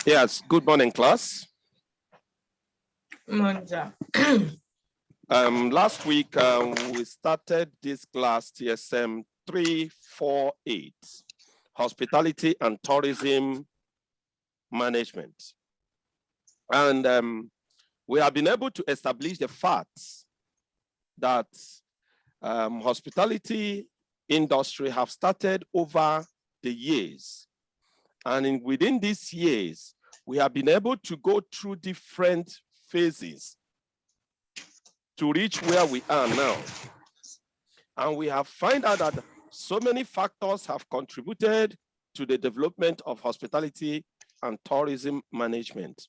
Yes, good morning, class. Last week, we started this class, TSM 348, Hospitality and Tourism Management. And we have been able to establish the facts that hospitality industry have started over the years. And within these years, we have been able to go through different phases to reach where we are now. And we have found out that so many factors have contributed to the development of hospitality and tourism management.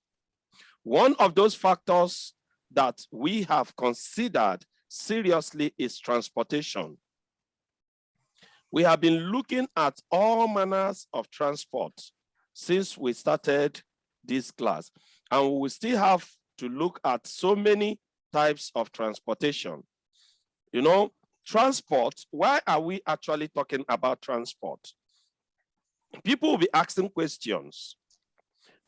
One of those factors that we have considered seriously is transportation. We have been looking at all manners of transport since we started this class, and we will still have to look at so many types of transportation. You know, transport, why are we actually talking about transport? People will be asking questions.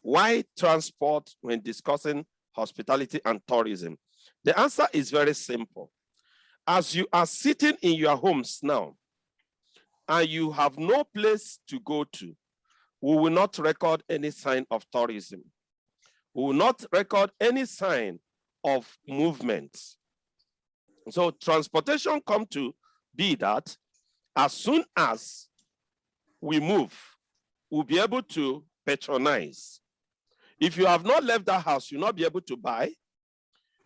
Why transport when discussing hospitality and tourism? The answer is very simple. As you are sitting in your homes now, and you have no place to go to, we will not record any sign of tourism. We will not record any sign of movement. So transportation come to be that as soon as we move, we'll be able to patronize. If you have not left the house, you'll not be able to buy.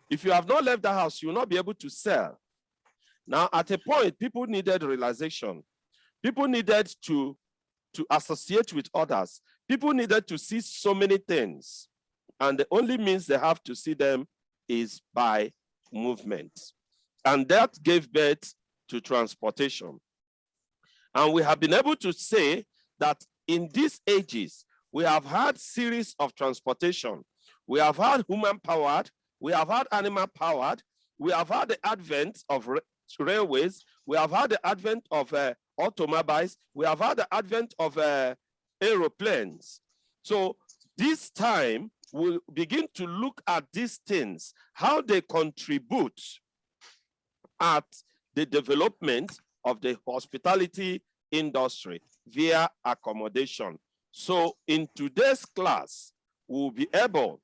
If you have not left the house, you'll not be able to sell. Now, at a point, people needed realization. People needed to associate with others. People needed to see so many things. And the only means they have to see them is by movement. And that gave birth to transportation. And we have been able to say that in these ages, we have had series of transportation. We have had human-powered, we have had animal-powered, we have had the advent of railways, we have had the advent of automobiles, we have had the advent of aeroplanes. So this time, we'll begin to look at these things, how they contribute at the development of the hospitality industry via accommodation. So in today's class, we'll be able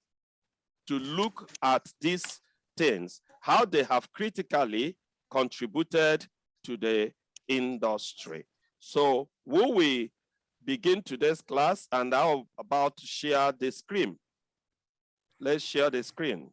to look at these things, how they have critically contributed to the industry. So will we begin today's class, and I'm about to share the screen. Let's share the screen.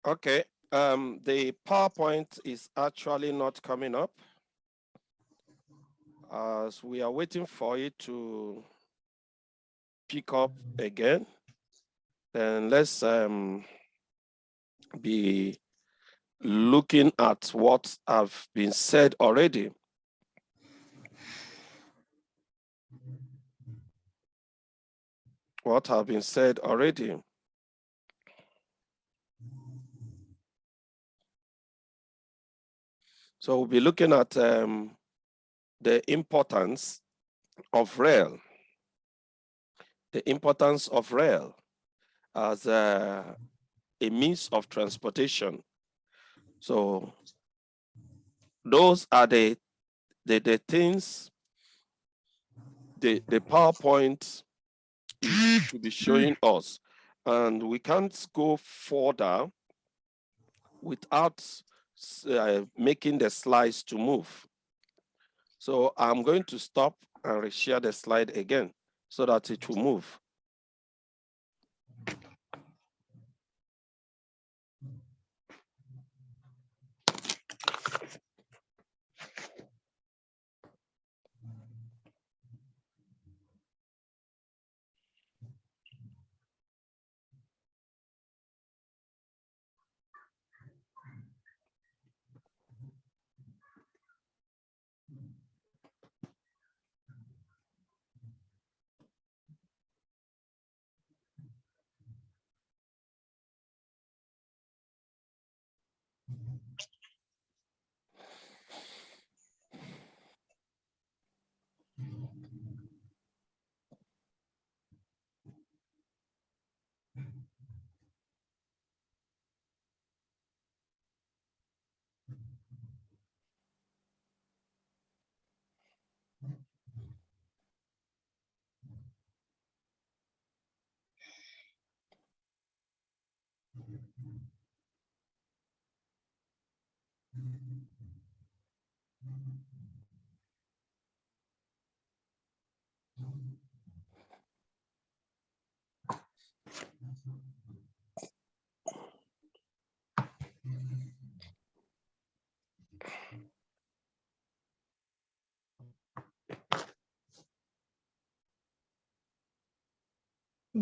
Okay, the PowerPoint is actually not coming up. As we are waiting for it to pick up again, then let's be looking at what have been said already. What have been said already. So we'll be looking at the importance of rail. The importance of rail as a means of transportation. So those are the things the PowerPoint is to be showing us. And we can't go further without making the slides to move. So I'm going to stop and reshare the slide again so that it will move.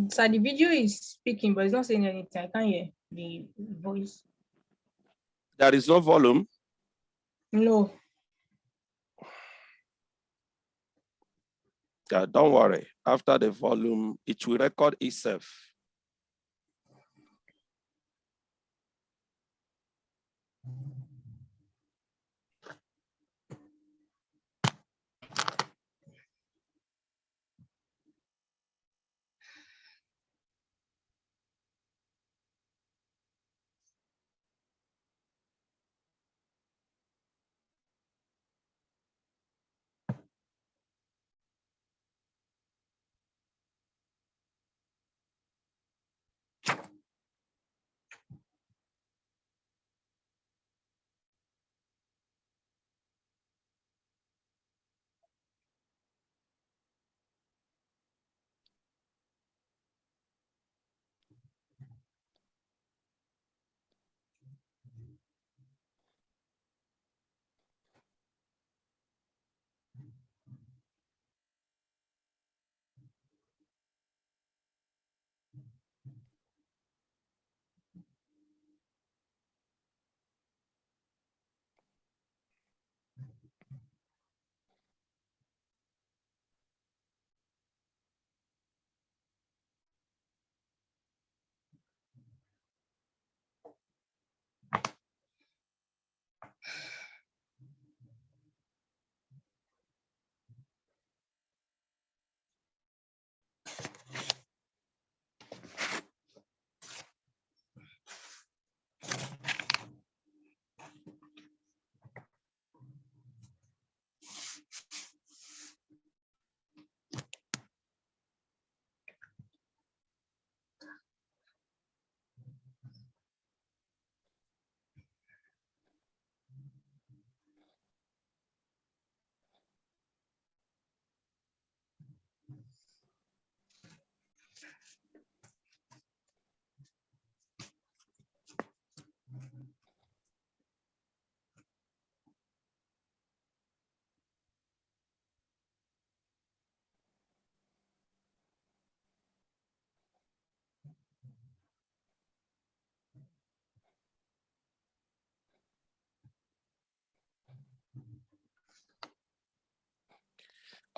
So the video is speaking, but it's not saying anything. I can't hear the voice. There is no volume. No. Yeah, don't worry. After the volume, it will record itself.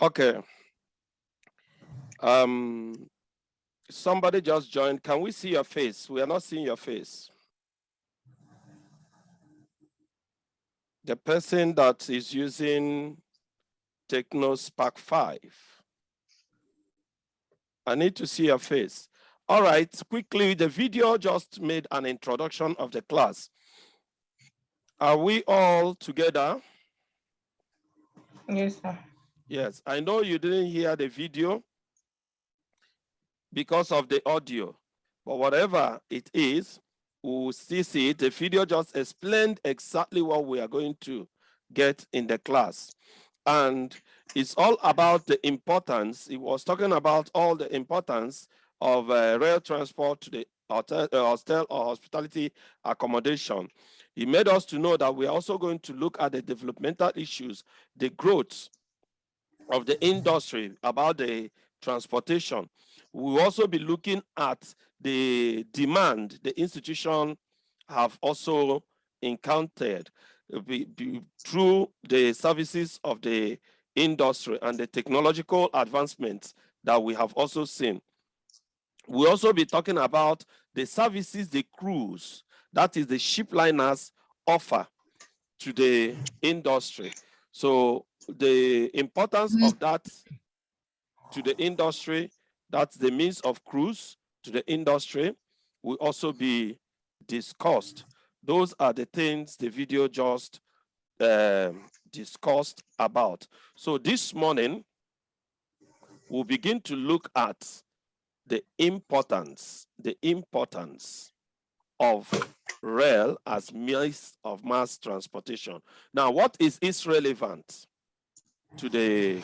Okay. Somebody just joined. Can we see your face? We are not seeing your face. The person that is using Techno Spark 5. I need to see your face. All right, quickly, the video just made an introduction of the class. Are we all together? Yes, sir. Yes, I know you didn't hear the video because of the audio, but whatever it is, we'll still see it. The video just explained exactly what we are going to get in the class. And it's all about the importance. It was talking about all the importance of rail transport to the hostel or hospitality accommodation. He made us to know that we are also going to look at the developmental issues, the growth of the industry, about the transportation. We'll also be looking at the demand the institution have also encountered through the services of the industry and the technological advancements that we have also seen. We'll also be talking about the services the cruise, that is the ship liners, offer to the industry. So the importance of that to the industry, that's the means of cruise to the industry, will also be discussed. Those are the things the video just discussed about. So this morning, we'll begin to look at the importance of rail as means of mass transportation. Now, what is relevant to the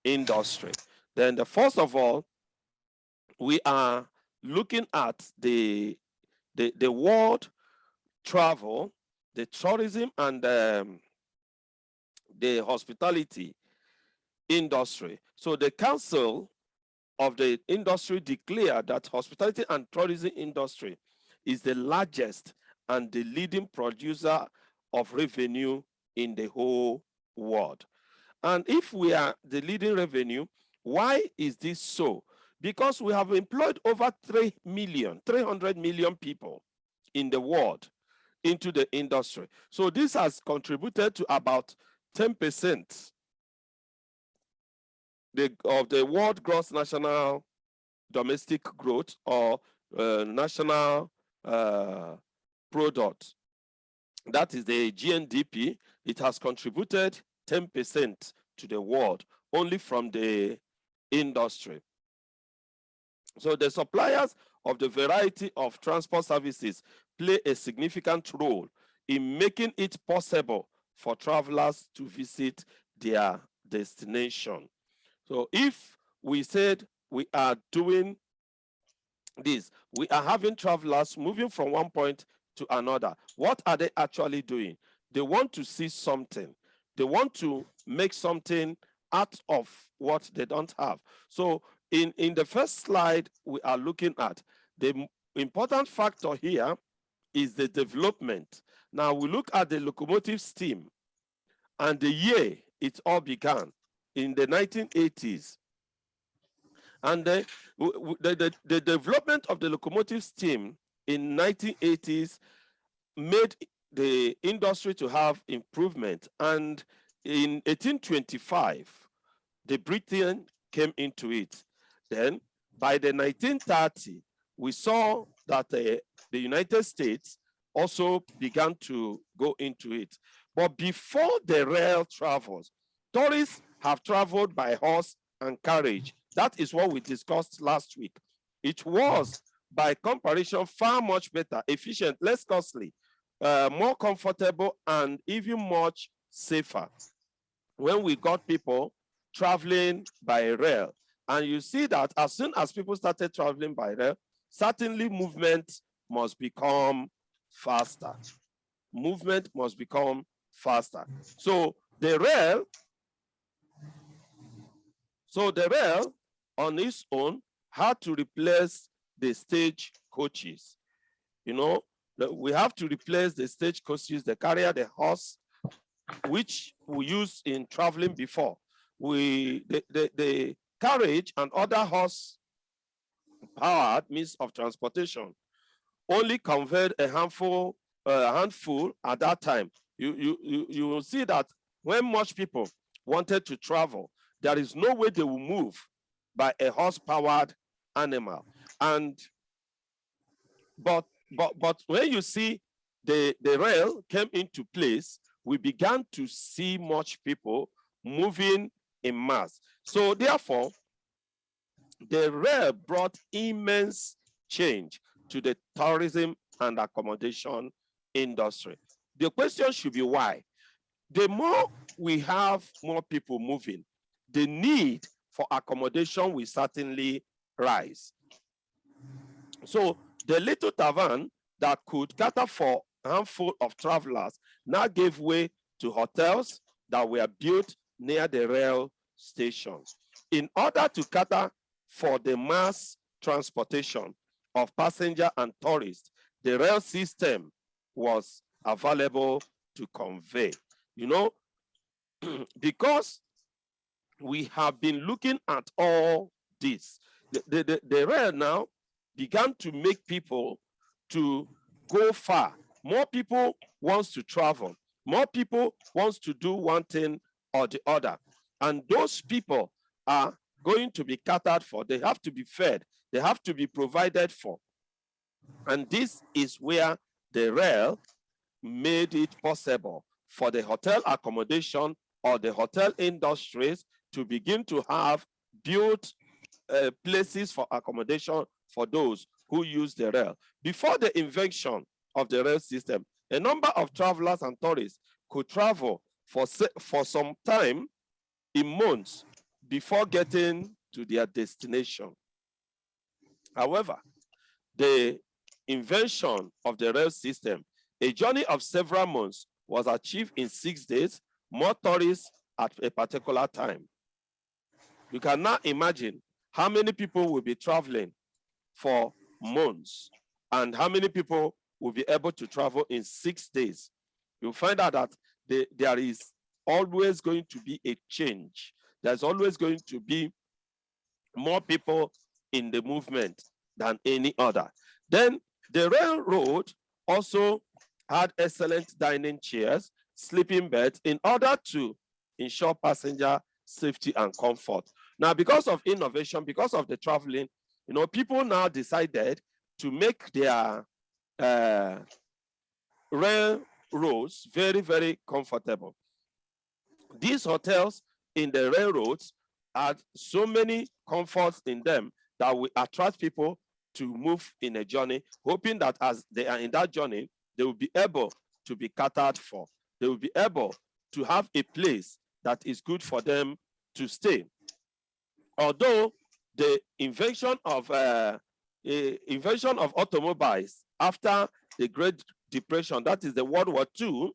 industry? Then first of all, we are looking at the world travel, the tourism, and the hospitality industry. So the Council of the Industry declared that hospitality and tourism industry is the largest and the leading producer of revenue in the whole world. And if we are the leading revenue, why is this so? Because we have employed over 300 million people in the world into the industry. So this has contributed to about 10% of the world gross national domestic growth, or national product. That is the GNDP. It has contributed 10% to the world only from the industry. So the suppliers of the variety of transport services play a significant role in making it possible for travelers to visit their destination. So if we said we are doing this, we are having travelers moving from one point to another. What are they actually doing? They want to see something. They want to make something out of what they don't have. So in the first slide, we are looking at the important factor here is the development. Now we look at the locomotive steam and the year it all began in the 1980s. And the development of the locomotive steam in 1980s made the industry to have improvement. And in 1825, the Britain came into it. Then by the 1930, we saw that the United States also began to go into it. But before the rail travels, tourists have traveled by horse and carriage. That is what we discussed last week. It was, by comparison, far much better, efficient, less costly, more comfortable, and even much safer when we got people traveling by rail. And you see that as soon as people started traveling by rail, certainly movement must become faster. Movement must become faster. So the rail on its own had to replace the stage coaches. You know, we have to replace the stage coaches, the carrier, the horse, which we used in traveling before. the carriage and other horse-powered means of transportation only conveyed a handful at that time. You will see that when much people wanted to travel, there is no way they will move by a horse-powered animal. But when you see the rail came into place, we began to see much people moving in mass. So therefore, the rail brought immense change to the tourism and accommodation industry. The question should be why? The more we have more people moving, the need for accommodation will certainly rise. So the little tavern that could cater for a handful of travelers now gave way to hotels that were built near the rail stations. In order to cater for the mass transportation of passengers and tourists, the rail system was available to convey. You know, because we have been looking at all this, the rail now began to make people to go far. More people wants to travel. More people wants to do one thing or the other. And those people are going to be catered for. They have to be fed. They have to be provided for. And this is where the rail made it possible for the hotel accommodation or the hotel industries to begin to have built places for accommodation for those who use the rail. Before the invention of the rail system, a number of travelers and tourists could travel for some time in months before getting to their destination. However, the invention of the rail system, a journey of several months was achieved in 6 days, more tourists at a particular time. You can now imagine how many people will be traveling for months and how many people will be able to travel in 6 days. You'll find out that there is always going to be a change. There's always going to be more people in the movement than any other. Then the railroad also had excellent dining chairs, sleeping beds in order to ensure passenger safety and comfort. Now, because of innovation, because of the traveling, you know, people now decided to make their railroads very, very comfortable. These hotels in the railroads had so many comforts in them that will attract people to move in a journey, hoping that as they are in that journey, they will be able to be catered for. They will be able to have a place that is good for them to stay. Although the invention of automobiles after the Great Depression, that is the World War II,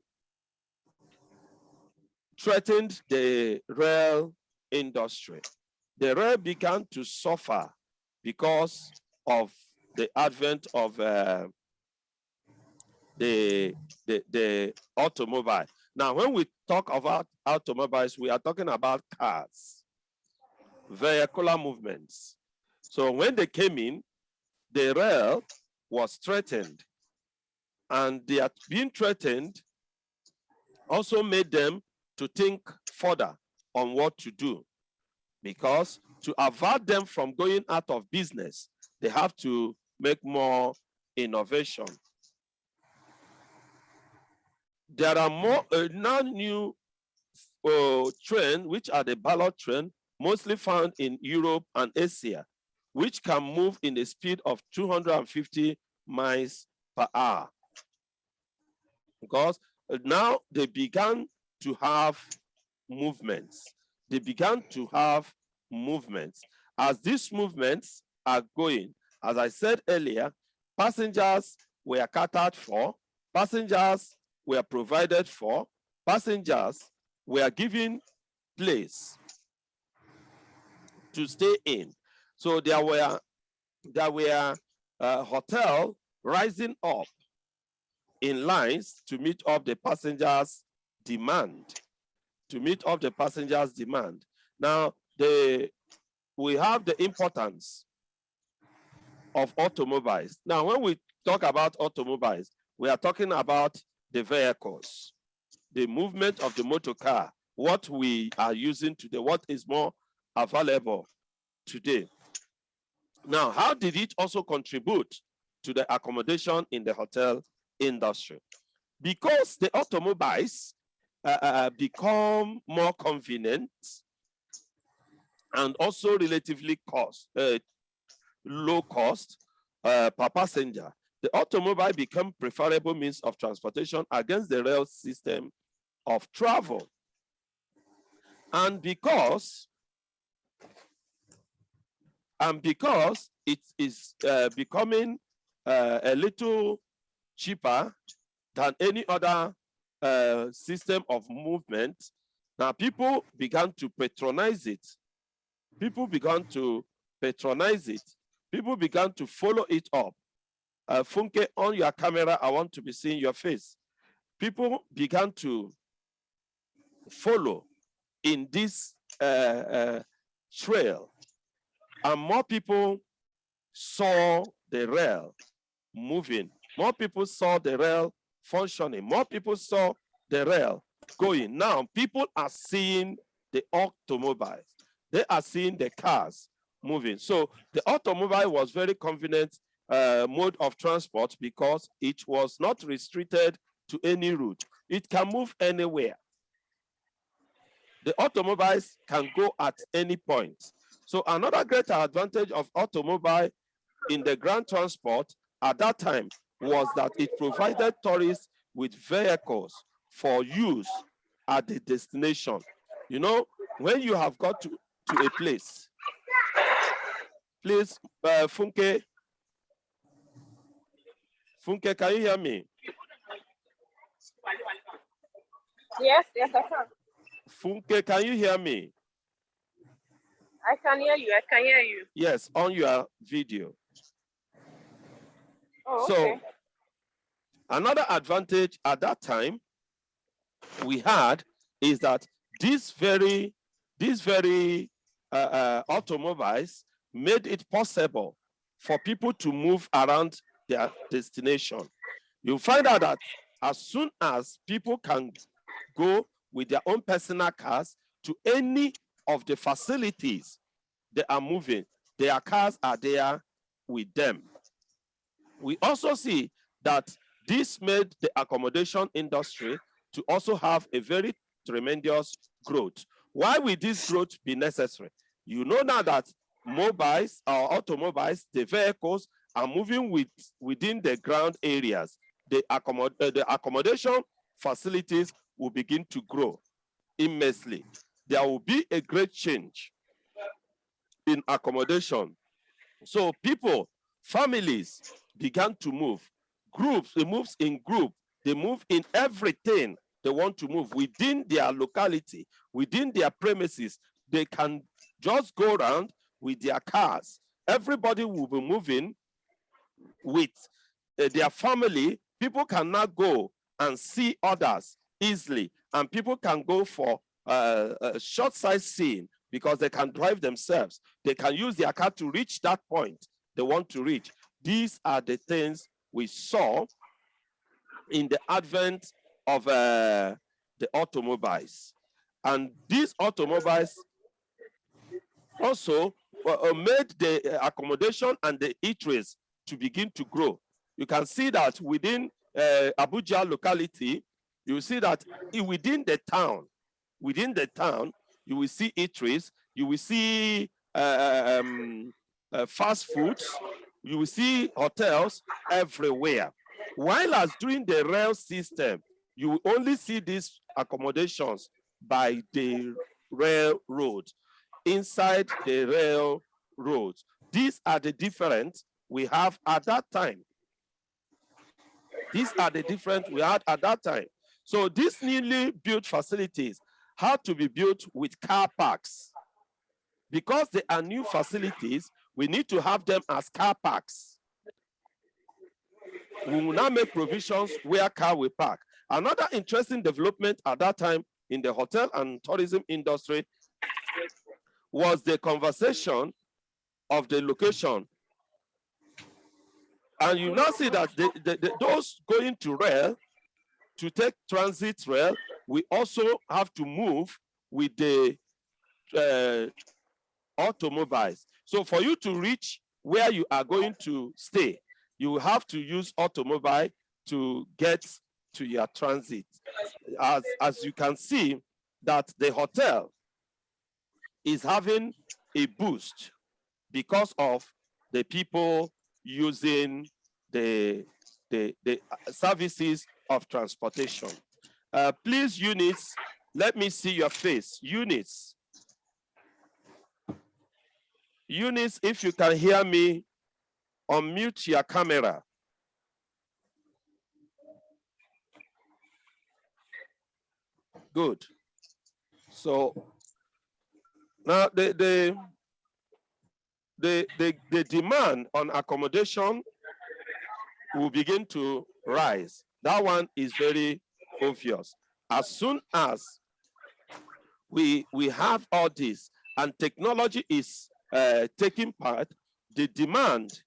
threatened the rail industry. The rail began to suffer because of the advent of the automobile. Now, when we talk about automobiles, we are talking about cars, vehicular movements. So when they came in, the rail was threatened, and they are being threatened also made them to think further on what to do, because to avert them from going out of business, they have to make more innovation. There are more now new trains, which are the ballot train, mostly found in Europe and Asia, which can move in a speed of 250 miles per hour. Because now they began to have movements. They began to have movements. As these movements are going, as I said earlier, passengers were catered for, passengers were provided for, passengers were given place to stay in. So there were hotels rising up in lines to meet up the passengers' demand. To meet up the passengers' demand. Now, we have the importance of automobiles. Now, when we talk about automobiles, we are talking about the vehicles, the movement of the motor car, what we are using today, what is more available today. Now, how did it also contribute to the accommodation in the hotel industry? Because the automobiles become more convenient and also relatively low cost per passenger, the automobile become preferable means of transportation against the rail system of travel. And because it is becoming a little cheaper than any other system of movement, now people began to patronize it. People began to patronize it. People began to follow it up. Funke, on your camera, I want to be seeing your face. People began to follow in this trail, and more people saw the rail moving. More people saw the rail functioning. More people saw the rail going. Now, people are seeing the automobiles. They are seeing the cars moving. So the automobile was very convenient mode of transport because it was not restricted to any route. It can move anywhere. The automobiles can go at any point. So another greater advantage of automobile in the ground transport at that time was that it provided tourists with vehicles for use at the destination. You know, when you have got to a place, please, Funke, can you hear me? Yes, I can. Funke, can you hear me? I can hear you. I can hear you. Yes, on your video. Oh, so, okay. Another advantage at that time we had is that these very automobiles made it possible for people to move around their destination. You'll find out that as soon as people can go with their own personal cars to any of the facilities they are moving, their cars are there with them. We also see that this made the accommodation industry to also have a very tremendous growth. Why will this growth be necessary? You know now that mobiles or automobiles, the vehicles are moving within the ground areas. The accommodation facilities will begin to grow immensely. There will be a great change in accommodation. So people, families began to move. Groups, they move in group. They move in everything they want to move within their locality, within their premises. They can just go around with their cars. Everybody will be moving with their family. People cannot go and see others easily, and people can go for a short sightseeing because they can drive themselves. They can use their car to reach that point they want to reach. These are the things we saw in the advent of the automobiles. And these automobiles also made the accommodation and the eateries to begin to grow. You can see that within Abuja locality, you will see that within the town, you will see eateries, you will see fast foods, you will see hotels everywhere. While as during the rail system, you will only see these accommodations by the railroad, inside the railroad. These are the difference we have at that time. These are the difference we had at that time. So these newly built facilities had to be built with car parks. Because they are new facilities, we need to have them as car parks. We will now make provisions where car will park. Another interesting development at that time in the hotel and tourism industry was the conversation of the location. And you now see that those going to rail, to take transit rail, we also have to move with the automobiles. So for you to reach where you are going to stay, you have to use automobile to get to your transit. As you can see, that the hotel is having a boost because of the people using the services of transportation. Please, units, let me see your face. Units, if you can hear me, unmute your camera. Good. So now the demand on accommodation will begin to rise. That one is very obvious. As soon as we have all this and technology is taking part, the demand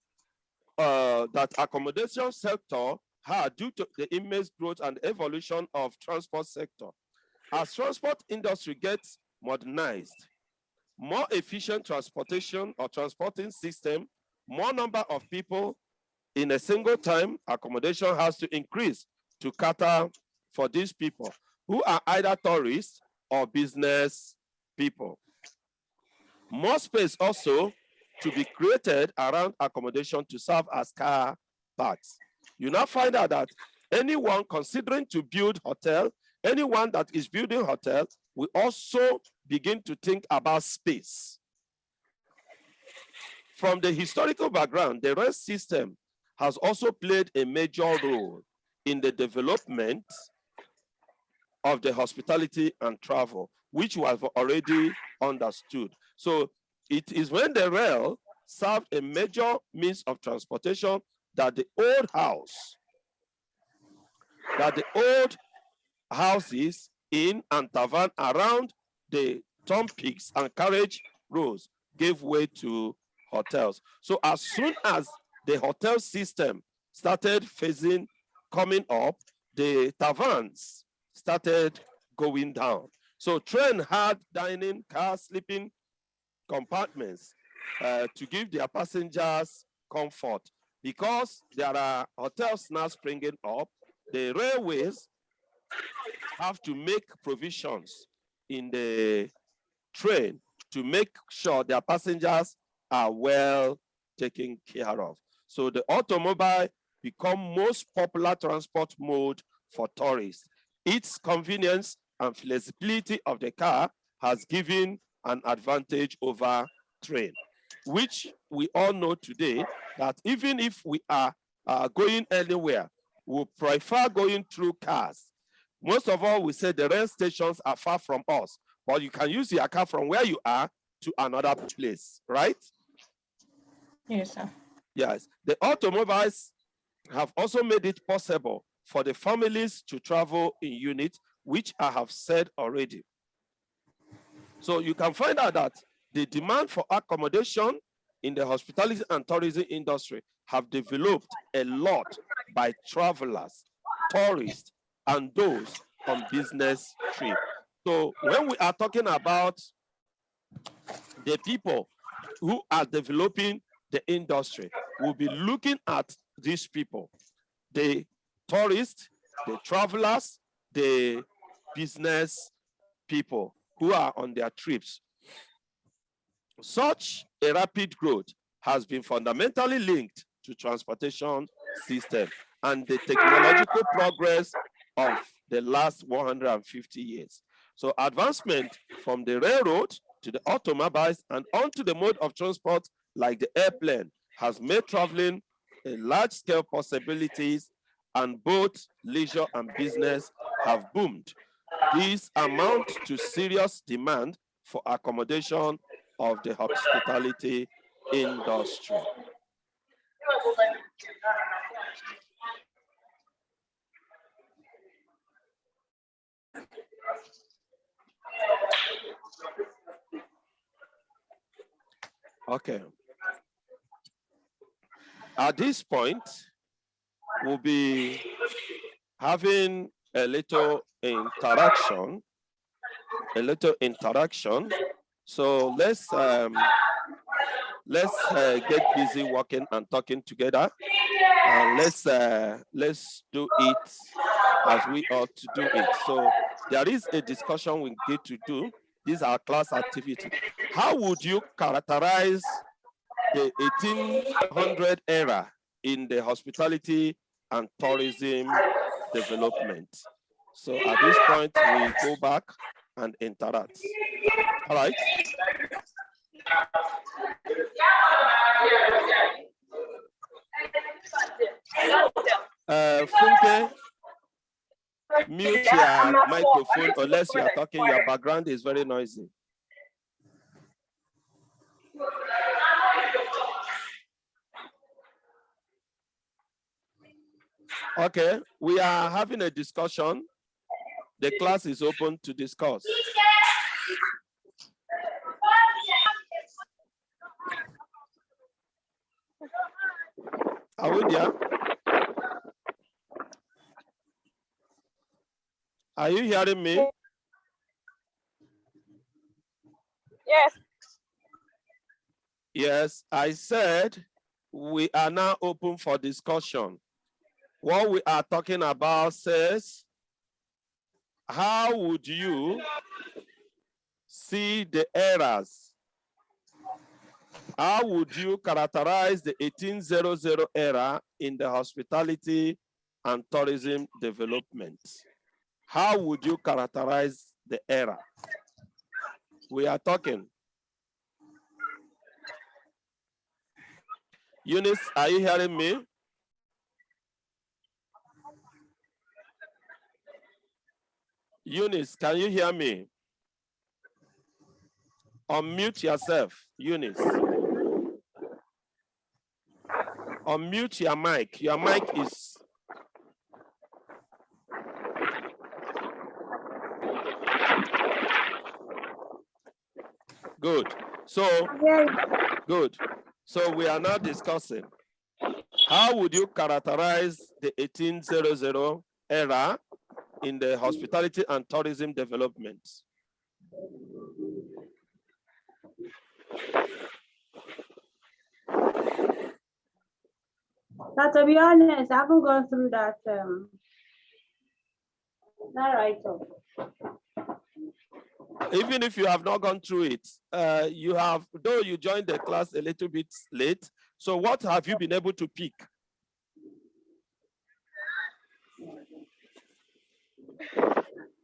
that accommodation sector had due to the immense growth and evolution of transport sector. As transport industry gets modernized, more efficient transportation or transporting system, more number of people in a single time, accommodation has to increase to cater for these people who are either tourists or business people. More space also to be created around accommodation to serve as car parks. You now find out that anyone considering to build hotel, anyone that is building hotel, will also begin to think about space. From the historical background, the rail system has also played a major role in the development of the hospitality and travel, which was already understood. So it is when the rail served a major means of transportation that the old houses in and tavern around the turnpikes and carriage roads gave way to hotels. So as soon as the hotel system started coming up, the taverns started going down. So train had dining, car, sleeping compartments to give their passengers comfort. Because there are hotels now springing up, the railways have to make provisions in the train to make sure their passengers are well taken care of. So the automobile become most popular transport mode for tourists. Its convenience and flexibility of the car has given an advantage over train, which we all know today that even if we are going anywhere, we prefer going through cars. Most of all, we say the rail stations are far from us, but you can use your car from where you are to another place, right? Yes, sir. Yes. The automobiles have also made it possible for the families to travel in units, which I have said already. So you can find out that the demand for accommodation in the hospitality and tourism industry have developed a lot by travelers, tourists, and those on business trip. So when we are talking about the people who are developing the industry, we'll be looking at these people, the tourists, the travelers, the business people who are on their trips. Such a rapid growth has been fundamentally linked to transportation system and the technological progress of the last 150 years. So advancement from the railroad to the automobiles and onto the mode of transport like the airplane has made traveling a large-scale possibilities, and both leisure and business have boomed. This amounts to serious demand for accommodation of the hospitality industry. Okay. At this point, we'll be having a little interaction. So let's get busy working and talking together, and let's do it as we ought to do it. So there is a discussion we need to do. These are class activity. How would you characterize the 1800 era in the hospitality and tourism development? So at this point, we go back and interact. All right. Funke, mute your microphone unless you are talking. Your background is very noisy. Okay, we are having a discussion. The class is open to discuss. Are we there? Are you hearing me? Yes. Yes, I said we are now open for discussion. What we are talking about says, how would you see the eras? How would you characterize the 1800 era in the hospitality and tourism development? How would you characterize the era? We are talking. Eunice, are you hearing me? Eunice, can you hear me? Unmute yourself, Eunice. Unmute your mic. Your mic is... Good. So, good. So we are now discussing, how would you characterize the 1800 era in the hospitality and tourism development? Now, to be honest, I haven't gone through that. Not right off. Even if you have not gone through it, you have, though you joined the class a little bit late. So what have you been able to pick?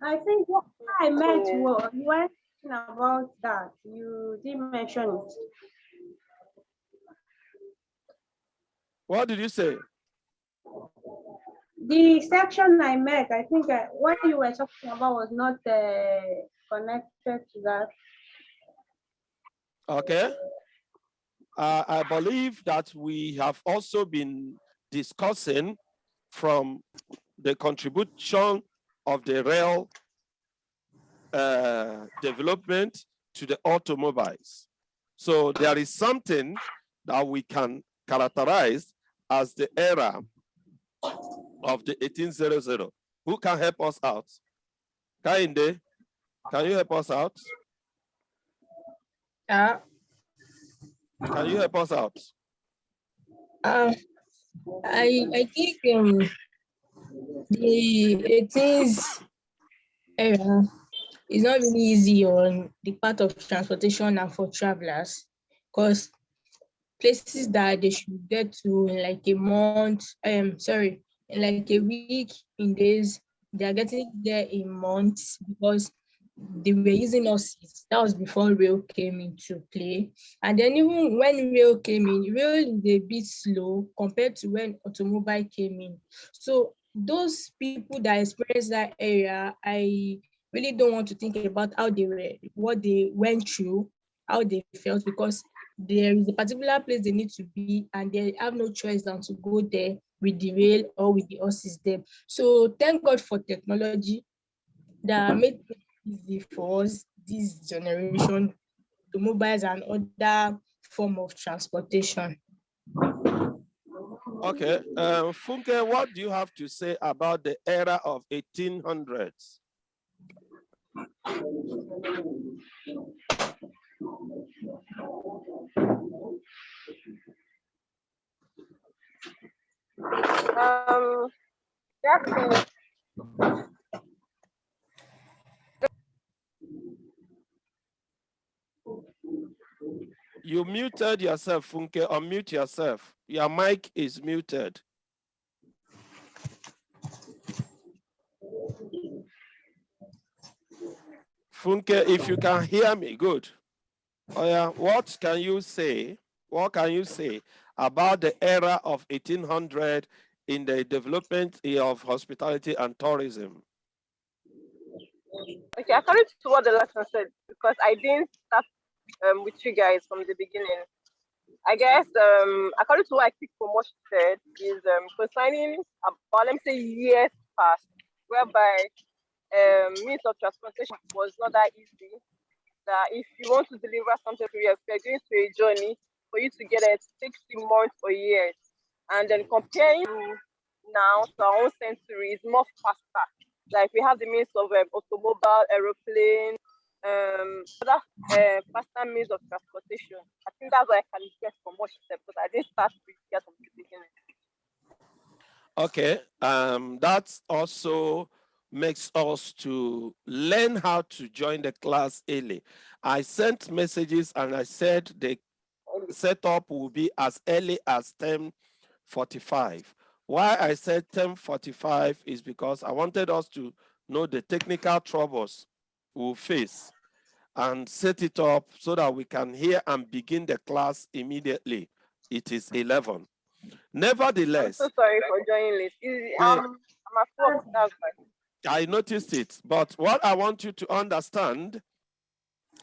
I think what I meant was, you were talking about that. You didn't mention it. What did you say? The section I met, I think what you were talking about was not connected to that. Okay. I believe that we have also been discussing from the contribution of the rail development to the automobiles. So there is something that we can characterize as the era of the 1800. Who can help us out? Kainde, can you help us out? Can you help us out? I think the 18th era is not really easy on the part of transportation and for travelers, because places that they should get to in like a month, in like a week, in days, they are getting there in months because they were using buses. That was before rail came into play. And then even when rail came in, rail is a bit slow compared to when automobile came in. So those people that experienced that area, I really don't want to think about how they were, what they went through, how they felt, because there is a particular place they need to be and they have no choice than to go there with the rail or with the horses there. So thank God for technology that made it easy for us, this generation, the mobiles and other form of transportation. Okay, Funke, what do you have to say about the era of 1800s? That's You muted yourself, Funke. Unmute yourself. Your mic is muted. Funke, if you can hear me, good. Oh yeah, what can you say? What can you say about the era of 1800 in the development of hospitality and tourism? okay. According to what the lesson said, because I didn't start with you guys from the beginning. I guess according to what I picked from what she said is concerning about, let me say, years past, whereby means of transportation was not that easy. That if you want to deliver something to your you're going to a journey, for you to get it 60 months or years. And then comparing to now to our own century is more faster. Like we have the means of automobile, aeroplane, other faster means of transportation. I think that's what I can get from what she said, because I didn't start with it from the beginning. Okay, that also makes us to learn how to join the class early. I sent messages and I said the setup will be as early as 10:45. Why I said 10:45 is because I wanted us to know the technical troubles we'll face and set it up so that we can hear and begin the class immediately. It is 11. Nevertheless, I'm so sorry for joining late. I'm at work, that's why. I noticed it, but what I want you to understand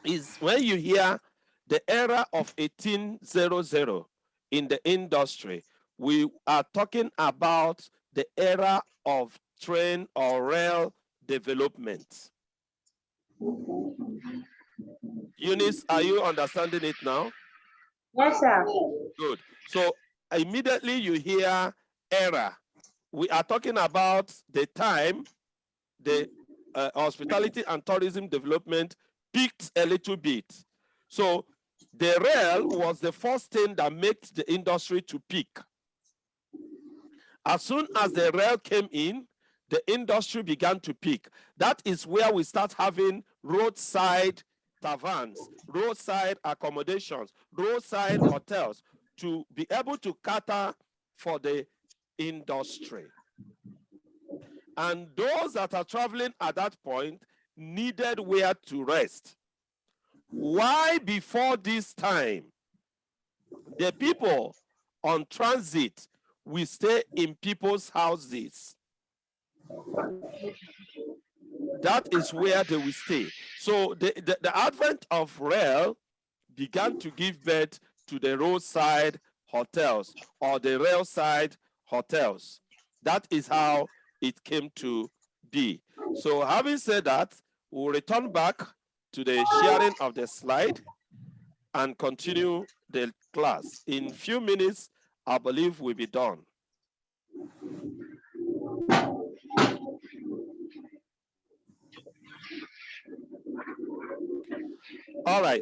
is when you hear the era of 1800 in the industry, we are talking about the era of train or rail development. Eunice, are you understanding it now? Yes, sir. Good. So immediately you hear era. We are talking about the time the hospitality and tourism development peaked a little bit. So the rail was the first thing that made the industry to peak. As soon as the rail came in, the industry began to peak. That is where we start having roadside taverns, roadside accommodations, roadside hotels to be able to cater for the industry. And those that are traveling at that point needed where to rest. Why before this time, the people on transit will stay in people's houses? That is where they will stay. So the advent of rail began to give birth to the roadside hotels or the railside hotels. That is how it came to be. So having said that, we'll return back to the sharing of the slide and continue the class. In a few minutes, I believe we'll be done. All right.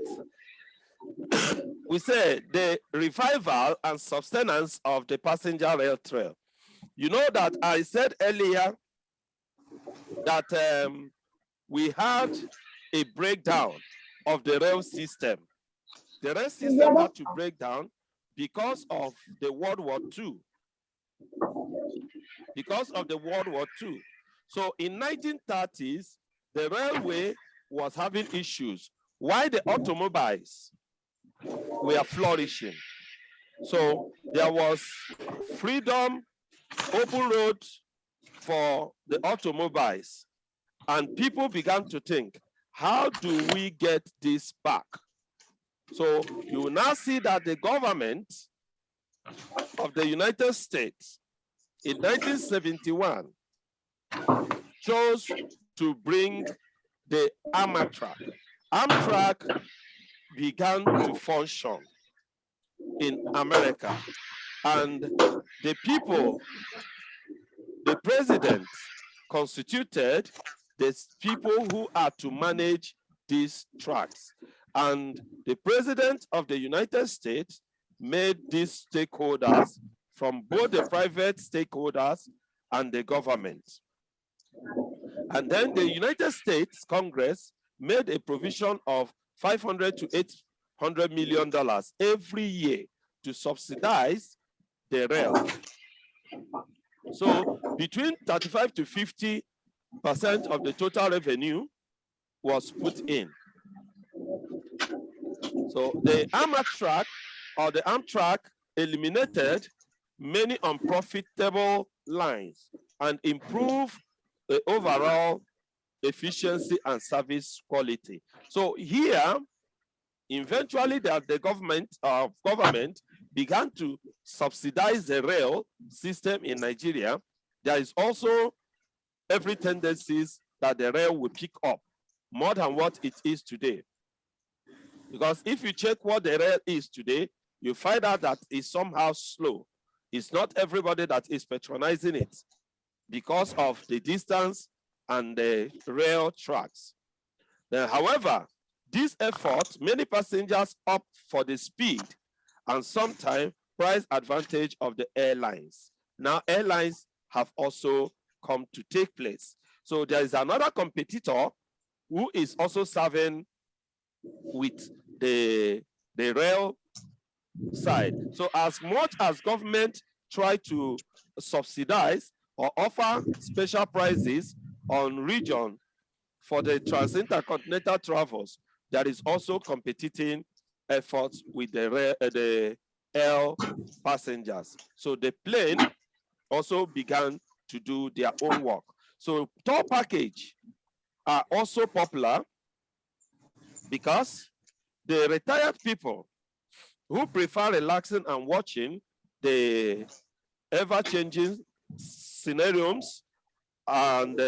We say the revival and sustenance of the passenger rail trail. You know that I said earlier that we had a breakdown of the rail system. The rail system had to break down because of the World War II. Because of the World War II. So in 1930s, the railway was having issues. Why the automobiles were flourishing? So there was freedom, open road for the automobiles. And people began to think, how do we get this back? So you will now see that the government of the United States in 1971 chose to bring the Amtrak. Amtrak began to function. in America. And the people, the president constituted the people who are to manage these tracks. And the president of the United States made these stakeholders from both the private stakeholders and the government. And then the United States Congress made a provision of $500 to $800 million every year to subsidize the rail. So between 35 to 50% of the total revenue was put in. So the Amtrak or the Amtrak eliminated many unprofitable lines and improved the overall efficiency and service quality. So here, eventually the government began to subsidize the rail system in Nigeria. There is also every tendency that the rail will pick up more than what it is today. Because if you check what the rail is today, you find out that it's somehow slow. It's not everybody that is patronizing it because of the distance and the rail tracks. However, this effort, many passengers opt for the speed and sometimes price advantage of the airlines. Now, airlines have also come to take place. So there is another competitor who is also serving with the rail side. So as much as government try to subsidize or offer special prices on region for the intercontinental travels, there is also competing efforts with the air passengers. So the plane also began to do their own work. So tour package are also popular because the retired people who prefer relaxing and watching the ever-changing scenarios and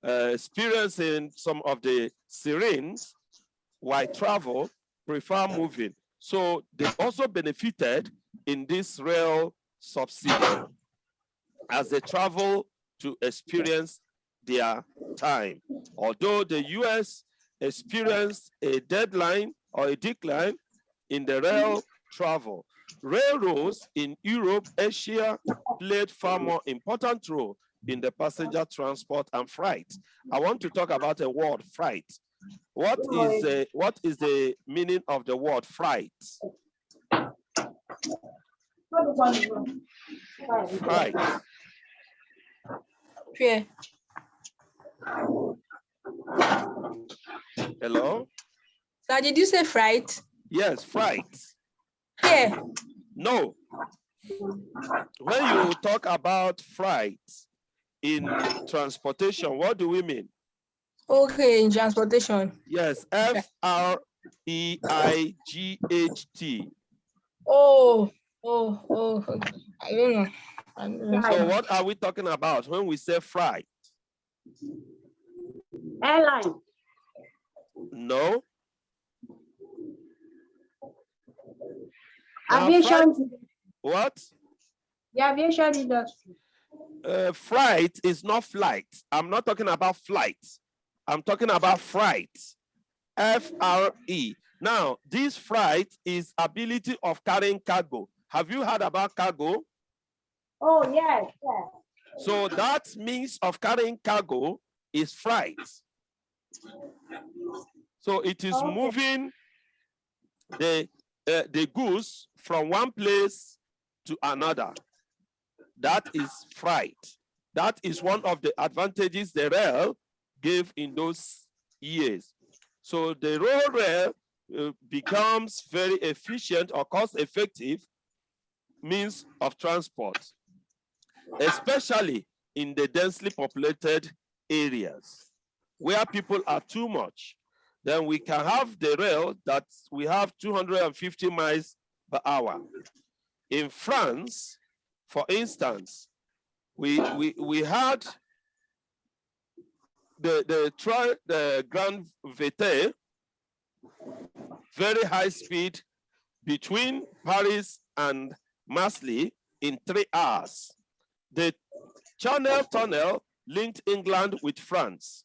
experiencing some of the sirens while travel prefer moving. So they also benefited in this rail subsidy as they travel to experience their time. Although the US experienced a deadline or a decline in the rail travel, railroads in Europe, Asia played far more important role in the passenger transport and freight. I want to talk about the word freight. What is the meaning of the word freight? Freight. Yeah. Hello? So did you say freight? Yes, freight. Yeah. No. When you talk about freight in transportation, what do we mean? Okay, in transportation. Yes, F-R-E-I-G-H-T. Oh, I don't know. So what are we talking about when we say freight? Airline. No. Aviation. What? The aviation industry. Freight is not flight. I'm not talking about flight. I'm talking about freight. F-R-E. Now, this freight is ability of carrying cargo. Have you heard about cargo? Oh, yes, yes. So that means of carrying cargo is freight. So it is moving the goods from one place to another. That is freight. That is one of the advantages the rail gave in those years. So the rail becomes very efficient or cost-effective means of transport, especially in the densely populated areas where people are too much. Then we can have the rail that we have 250 miles per hour. In France, for instance, we had the Grand Vete, very high speed, between Paris and Marseille in 3 hours. The Channel Tunnel linked England with France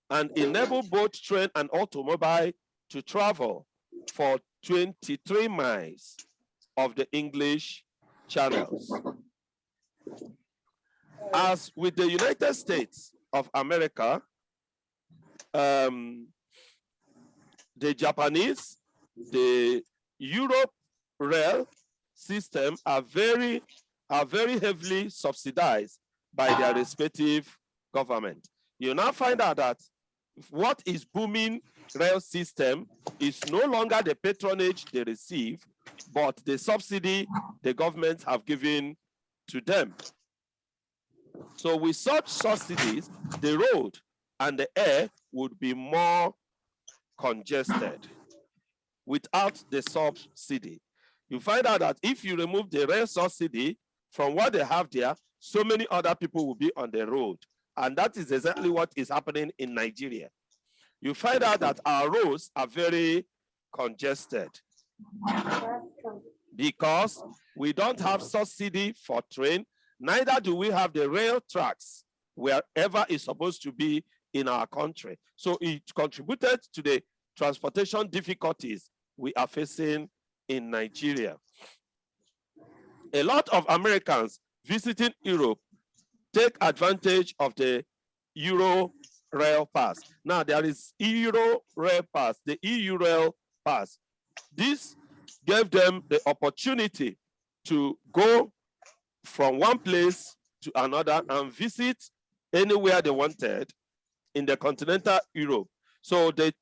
and enabled both train and automobile to travel for 23 miles of the English channels. As with the United States of America, the Japanese, the Europe rail system are very heavily subsidized by their respective government. You now find out that what is booming rail system is no longer the patronage they receive, but the subsidy the governments have given to them. So with such subsidies, the road and the air would be more congested. Without the subsidy, you find out that if you remove the rail subsidy from what they have there, so many other people will be on the road. And that is exactly what is happening in Nigeria. You find out that our roads are very congested because we don't have subsidy for train, neither do we have the rail tracks wherever it's supposed to be in our country. So it contributed to the transportation difficulties we are facing in Nigeria. A lot of Americans visiting Europe take advantage of the Euro Rail Pass. Now there is Euro Rail Pass, the EU Rail Pass. This gave them the opportunity to go from one place to another and visit anywhere they wanted in the continental Europe. So the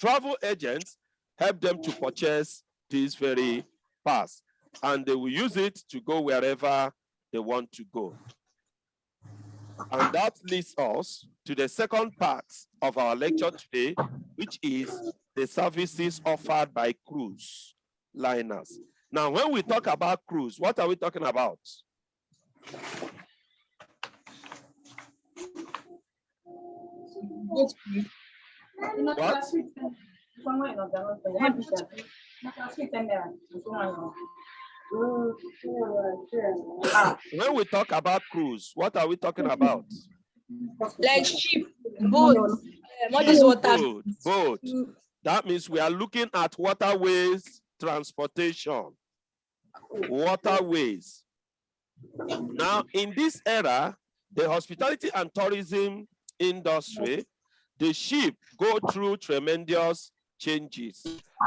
travel agents help them to purchase this very pass, and they will use it to go wherever they want to go. And that leads us to the second part of our lecture today, which is the services offered by cruise liners. Now, when we talk about cruise, what are we talking about? What? When we talk about cruise, what are we talking about? Like ship, boat, boat. That means we are looking at waterways transportation. Waterways. Now, in this era, the hospitality and tourism industry, the ship go through tremendous changes.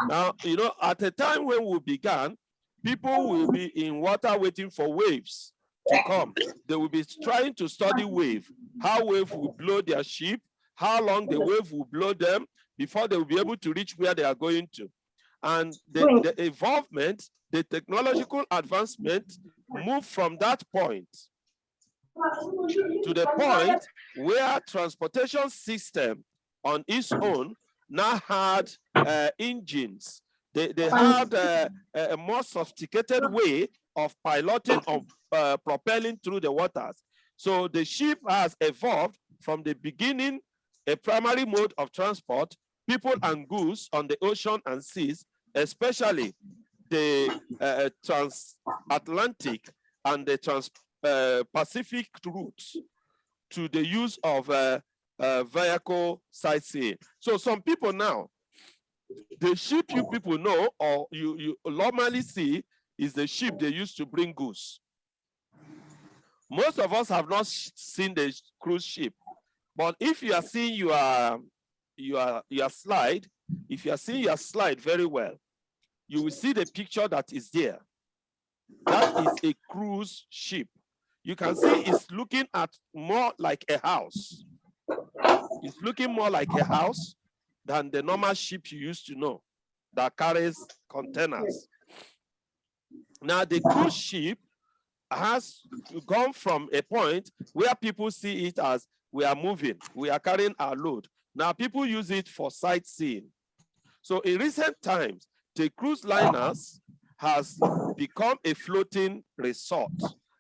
Now, you know, at the time when we began, people will be in water waiting for waves to come. They will be trying to study wave, how wave will blow their ship, how long the wave will blow them before they will be able to reach where they are going to. And the evolvement, the technological advancement moved from that point to the point where transportation system on its own now had engines. They had a more sophisticated way of piloting, of propelling through the waters. So the ship has evolved from the beginning, a primary mode of transport, people and goods on the ocean and seas, especially the transatlantic and the trans-Pacific routes, to the use of vehicle sightseeing. So some people now, the ship you people know or you normally see is the ship they used to bring goods. Most of us have not seen the cruise ship, but if you are seeing your slide, if you are seeing your slide very well, you will see the picture that is there. That is a cruise ship. You can see it's looking at more like a house. It's looking more like a house than the normal ship you used to know that carries containers. Now, the cruise ship has gone from a point where people see it as we are moving, we are carrying our load. Now, people use it for sightseeing. So in recent times, the cruise liners has become a floating resort,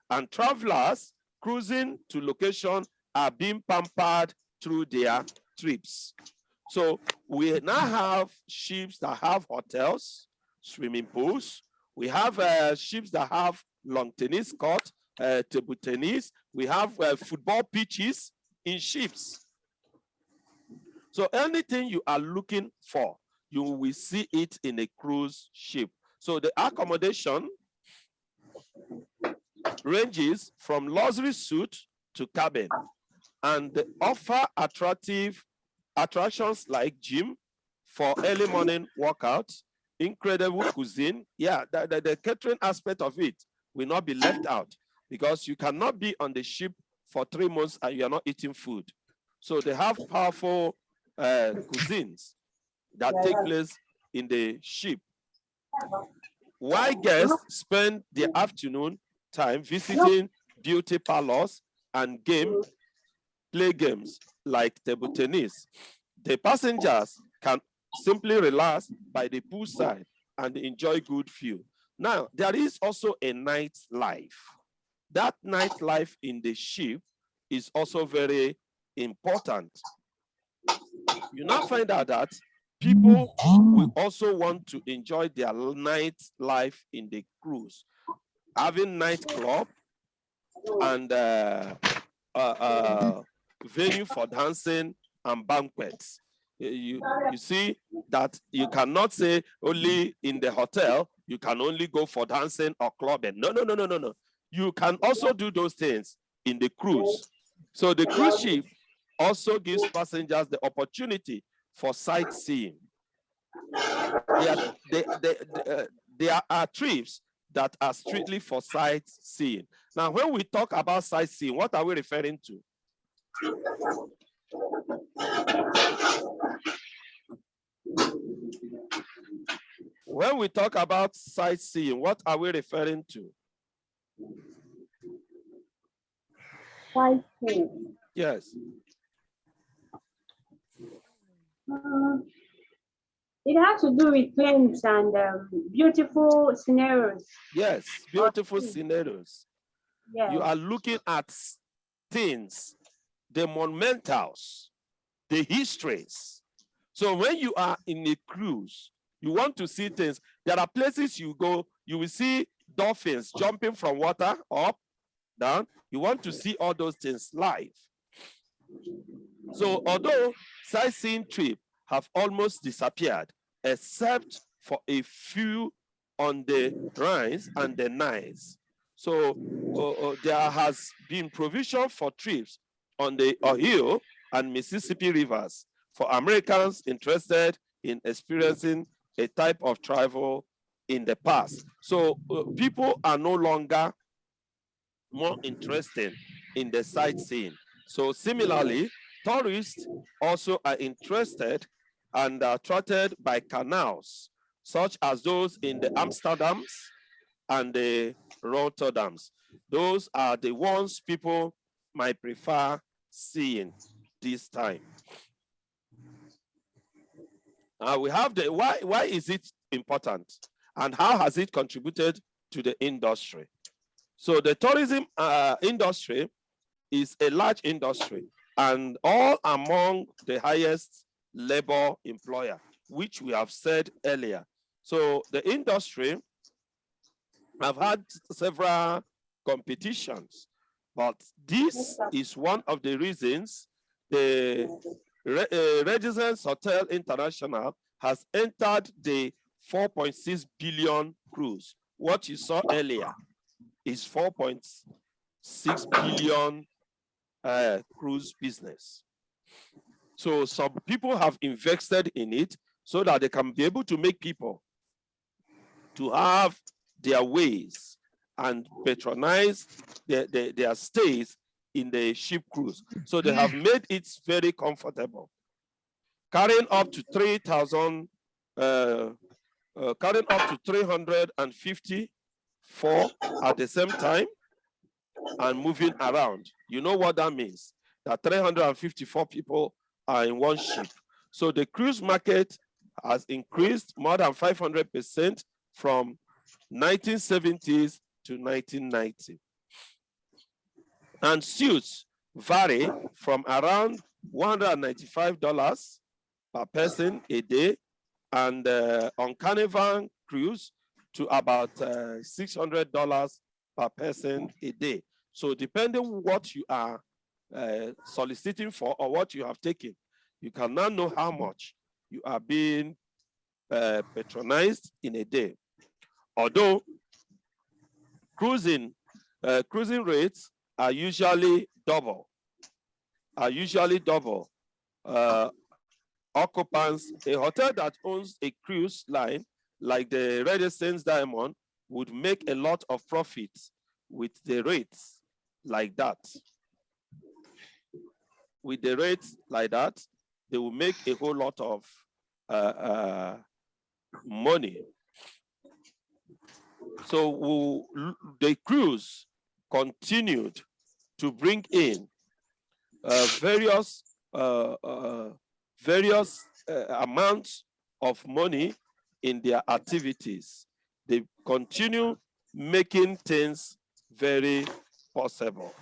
and travelers cruising to location are being pampered through their trips. So we now have ships that have hotels, swimming pools. We have ships that have long tennis court, table tennis. We have football pitches in ships. So anything you are looking for, you will see it in a cruise ship. So the accommodation ranges from luxury suite to cabin, and they offer attractions like gym for early morning workouts, incredible cuisine. Yeah, the catering aspect of it will not be left out, because you cannot be on the ship for 3 months and you are not eating food. So they have powerful cuisines that take place in the ship. While guests spend the afternoon time visiting beauty parlors and play games like table tennis, the passengers can simply relax by the poolside and enjoy good view. Now, there is also a nightlife. That nightlife in the ship is also very important. You now find out that people will also want to enjoy their nightlife in the cruise, having nightclub and venue for dancing and banquets. You see that you cannot say only in the hotel, you can only go for dancing or clubbing. No. You can also do those things in the cruise. So the cruise ship also gives passengers the opportunity for sightseeing. There are trips that are strictly for sightseeing. Now, when we talk about sightseeing, what are we referring to? When we talk about sightseeing, what are we referring to? Sightseeing. Yes. It has to do with things and beautiful scenarios. Yes, beautiful scenarios. Yes. You are looking at things, the monumentals, the histories. So when you are in a cruise, you want to see things. There are places you go, you will see dolphins jumping from water up, down. You want to see all those things live. So although sightseeing trips have almost disappeared, except for a few on the Rhines and the Niles. So there has been provision for trips on the Ohio and Mississippi rivers for Americans interested in experiencing a type of travel in the past. So people are no longer more interested in the sightseeing. So similarly, tourists also are interested and are attracted by canals, such as those in the Amsterdams and the Rotterdams. Those are the ones people might prefer seeing this time. We have the why is it important and how has it contributed to the industry? So the tourism industry is a large industry and all among the highest labor employer, which we have said earlier. So the industry have had several competitions, but this is one of the reasons the Residence Hotel International has entered the 4.6 billion cruise. What you saw earlier is 4.6 billion cruise business. So some people have invested in it so that they can be able to make people to have their ways and patronize their stays in the ship cruise. So they have made it very comfortable, carrying up to 3,000, carrying up to 354 at the same time and moving around. You know what that means? That 354 people are in one ship. So the cruise market has increased more than 500% from 1970s to 1990. And suits vary from around $195 per person a day and on Carnival cruise to about $600 per person a day. So depending on what you are soliciting for or what you have taken, you can now know how much you are being patronized in a day. Although cruising rates are usually double. Occupants, a hotel that owns a cruise line like the Renaissance Diamond would make a lot of profit with the rates like that. With the rates like that, they will make a whole lot of money. So the cruise continued to bring in various amounts of money in their activities. They continue making things very possible.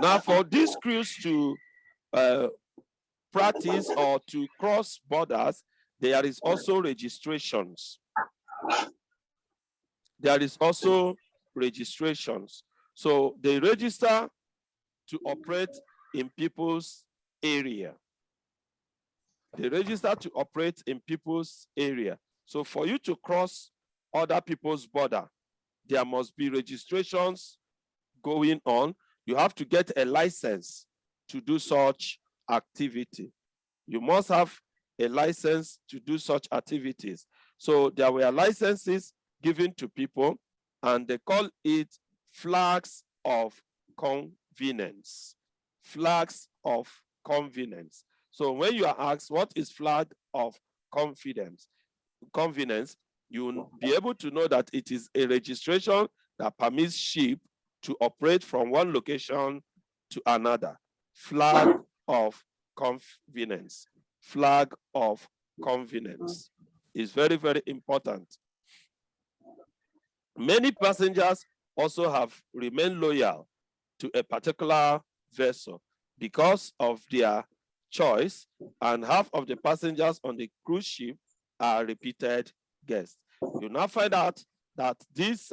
Now, for this cruise to practice or to cross borders, there is also registrations. So they register to operate in people's area. So for you to cross other people's border, there must be registrations going on. You have to get a license to do such activity. You must have a license to do such activities. So there were licenses given to people, and they call it flags of convenience. Flags of convenience. So when you are asked what is flag of convenience, you will be able to know that it is a registration that permits ship to operate from one location to another. Flag of convenience. Flag of convenience is very, very important. Many passengers also have remained loyal to a particular vessel because of their choice, and half of the passengers on the cruise ship are repeated guests. You now find out that these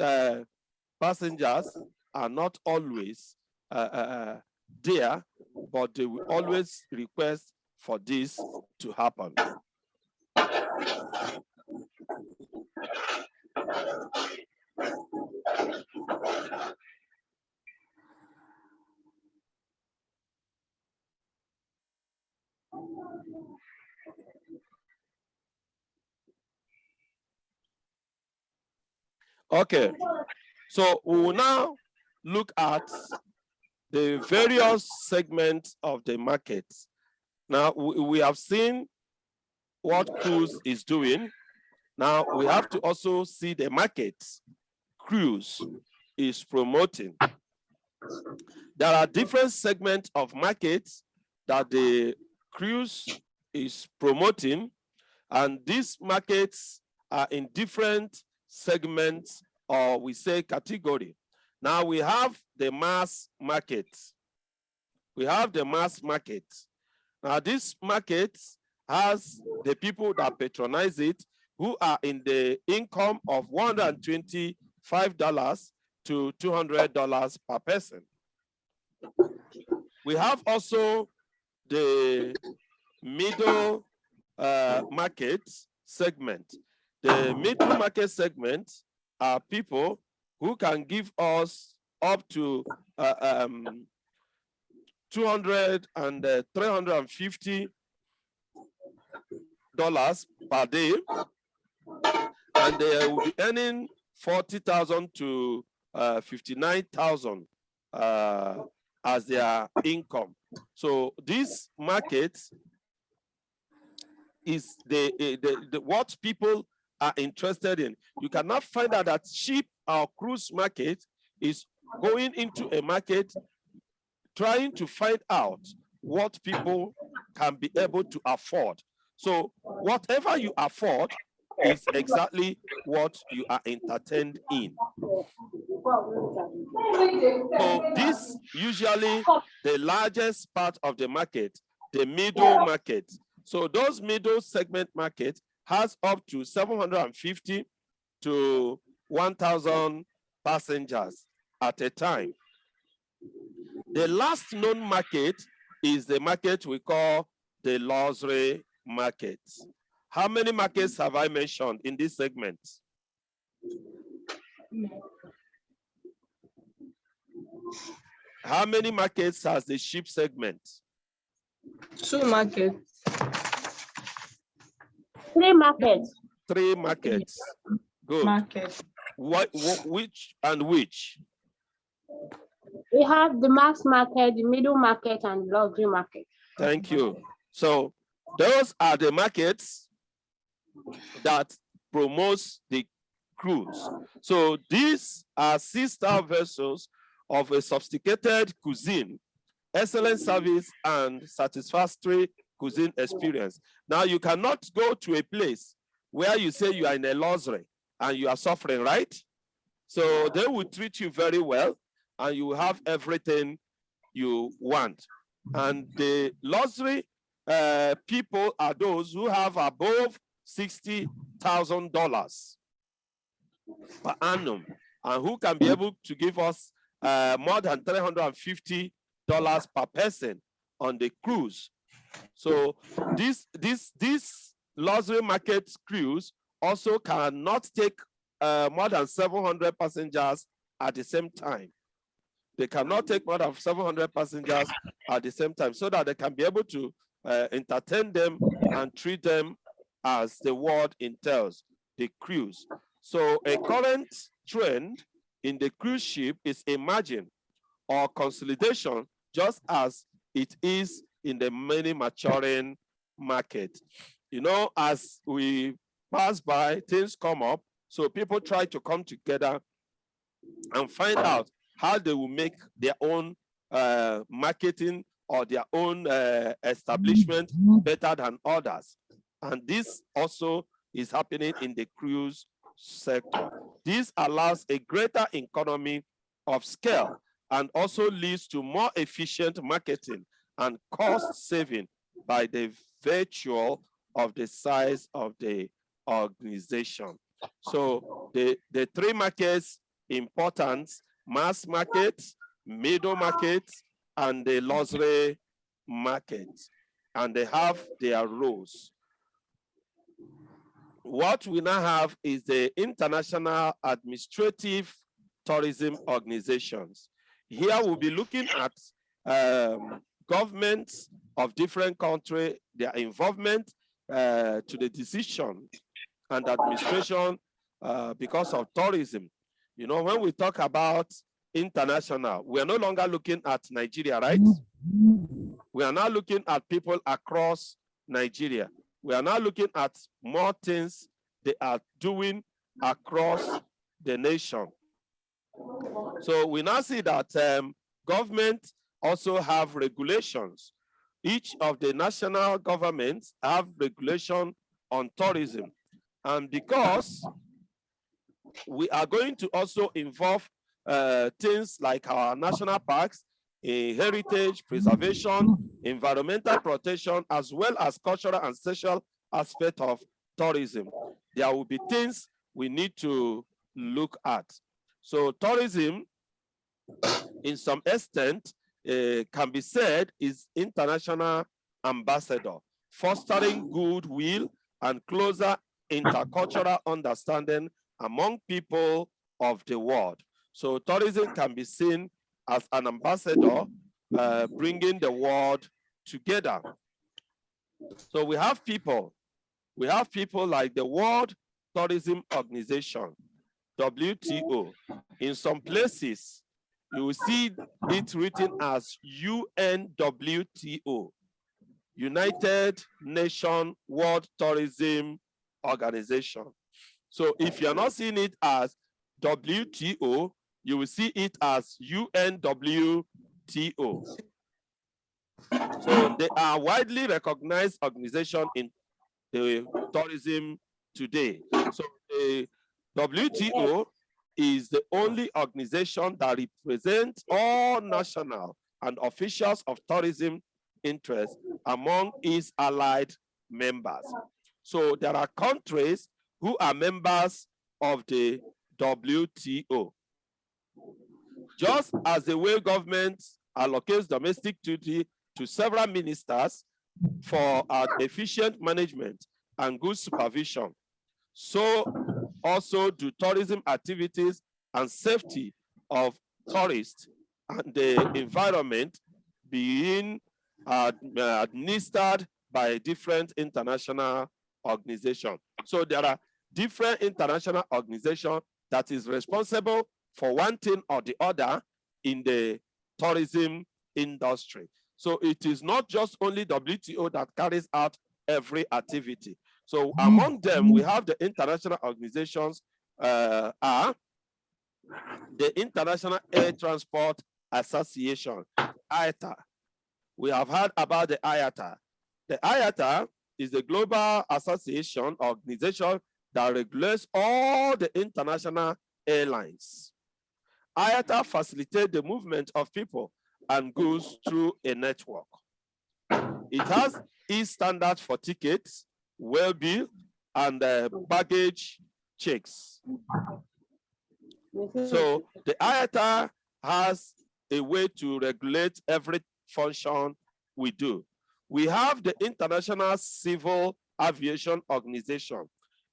passengers are not always there, but they will always request for this to happen. Okay, so we will now look at the various segments of the market. Now, we have seen what cruise is doing. Now, we have to also see the market cruise is promoting. There are different segments of markets that the cruise is promoting, and these markets are in different segments, or we say category. Now we have the mass market. Now this market has the people that patronize it who are in the income of $125 to $200 per person. We have also the middle market segment. The middle market segment are people who can give us up to $200 and $350 per day, and they will be earning $40,000 to $59,000 as their income. So this market is the what people are interested in. You cannot find out that ship or cruise market is going into a market trying to find out what people can be able to afford. So whatever you afford is exactly what you are entertained in. So this usually the largest part of the market, the middle market. So those middle segment market has up to 750 to 1,000 passengers at a time. The last known market is the market we call the luxury market. How many markets have I mentioned in this segment? How many markets has the ship segment? 2 markets. 3 markets. 3 markets. Good. Market. Which and which? We have the mass market, the middle market, and the luxury market. Thank you. So those are the markets that promotes the cruise. So these are sister vessels of a sophisticated cuisine, excellent service, and satisfactory cuisine experience. Now, you cannot go to a place where you say you are in a luxury and you are suffering, right? So they will treat you very well and you will have everything you want. And the luxury people are those who have above $60,000 per annum and who can be able to give us more than $350 per person on the cruise. So this luxury market cruise also cannot take more than 700 passengers at the same time. They cannot take more than 700 passengers at the same time so that they can be able to entertain them and treat them as the word entails, the cruise. So a current trend in the cruise ship is a margin or consolidation, just as it is in the many maturing market. You know, as we pass by, things come up, so people try to come together and find out how they will make their own marketing or their own establishment better than others. And this also is happening in the cruise sector. This allows a greater economy of scale and also leads to more efficient marketing and cost saving by the virtue of the size of the organization. So the 3 markets important: mass market, middle market, and the luxury market, and they have their roles. What we now have is the International Administrative Tourism Organizations. Here we'll be looking at governments of different countries, their involvement to the decision and administration because of tourism. You know, when we talk about international, we are no longer looking at Nigeria, right? We are now looking at people across Nigeria. We are now looking at more things they are doing across the nation. So we now see that government also have regulations. Each of the national governments have regulation on tourism. And because we are going to also involve things like our national parks, heritage preservation, environmental protection, as well as cultural and social aspect of tourism. There will be things we need to look at. So tourism, in some extent, can be said is international ambassador, fostering goodwill and closer intercultural understanding among people of the world. So tourism can be seen as an ambassador bringing the world together. So we have people like the World Tourism Organization, WTO. In some places, you will see it written as UNWTO, United Nations World Tourism Organization. So if you're not seeing it as WTO, you will see it as UNWTO. So they are widely recognized organization in the tourism today. So the WTO is the only organization that represents all national and officials of tourism interests among its allied members. So there are countries who are members of the WTO. Just as the way government allocates domestic duty to several ministers for efficient management and good supervision, so also do tourism activities and safety of tourists and the environment being administered by different international organizations. So there are different international organizations that is responsible for one thing or the other in the tourism industry. So it is not just only WTO that carries out every activity. So among them, we have the international organizations are the International Air Transport Association, IATA. We have heard about the IATA. The IATA is the global association organization that regulates all the international airlines. IATA facilitates the movement of people and goods through a network. It has its standards for tickets, well-being, and baggage checks. So the IATA has a way to regulate every function we do. We have the International Civil Aviation Organization,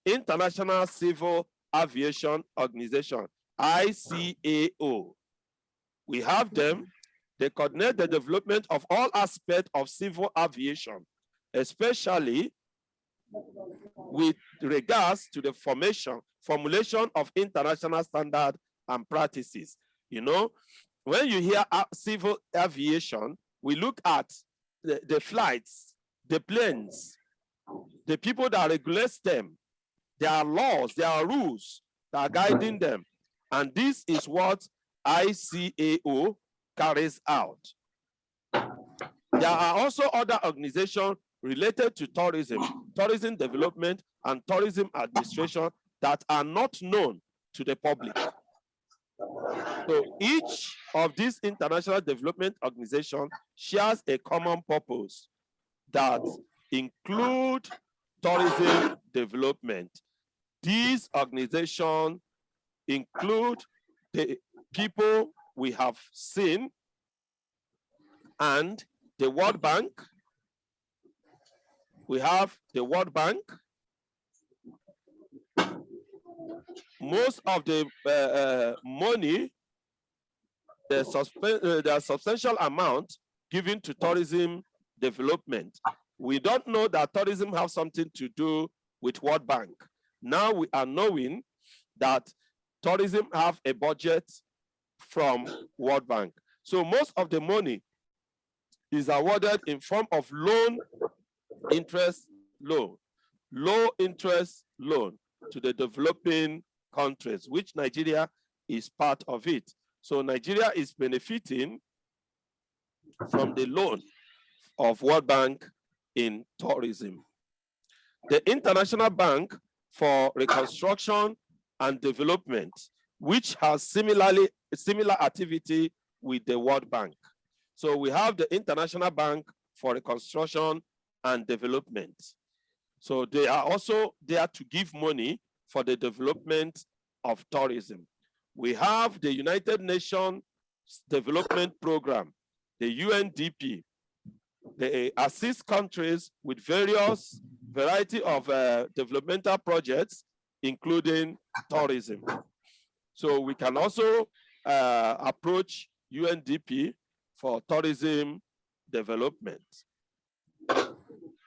International Civil Aviation Organization, ICAO. We have them. They coordinate the development of all aspects of civil aviation, especially with regards to the formulation of international standards and practices. You know, when you hear civil aviation, we look at the flights, the planes, the people that regulate them. There are laws, there are rules that are guiding them. And this is what ICAO carries out. There are also other organizations related to tourism, tourism development, and tourism administration that are not known to the public. So each of these international development organizations shares a common purpose that include tourism development. These organizations include the people we have seen and the World Bank. We have the World Bank. Most of the money, the substantial amount given to tourism development. We don't know that tourism has something to do with World Bank. Now we are knowing that tourism have a budget from World Bank. So most of the money is awarded in form of low interest loan to the developing countries, which Nigeria is part of it. So Nigeria is benefiting from the loan of World Bank in tourism. The International Bank for Reconstruction and Development, which has similar activity with the World Bank. So we have the International Bank for Reconstruction and Development. So they are also there to give money for the development of tourism. We have the United Nations Development Program, the UNDP. They assist countries with various variety of developmental projects, including tourism. So we can also approach UNDP for tourism development.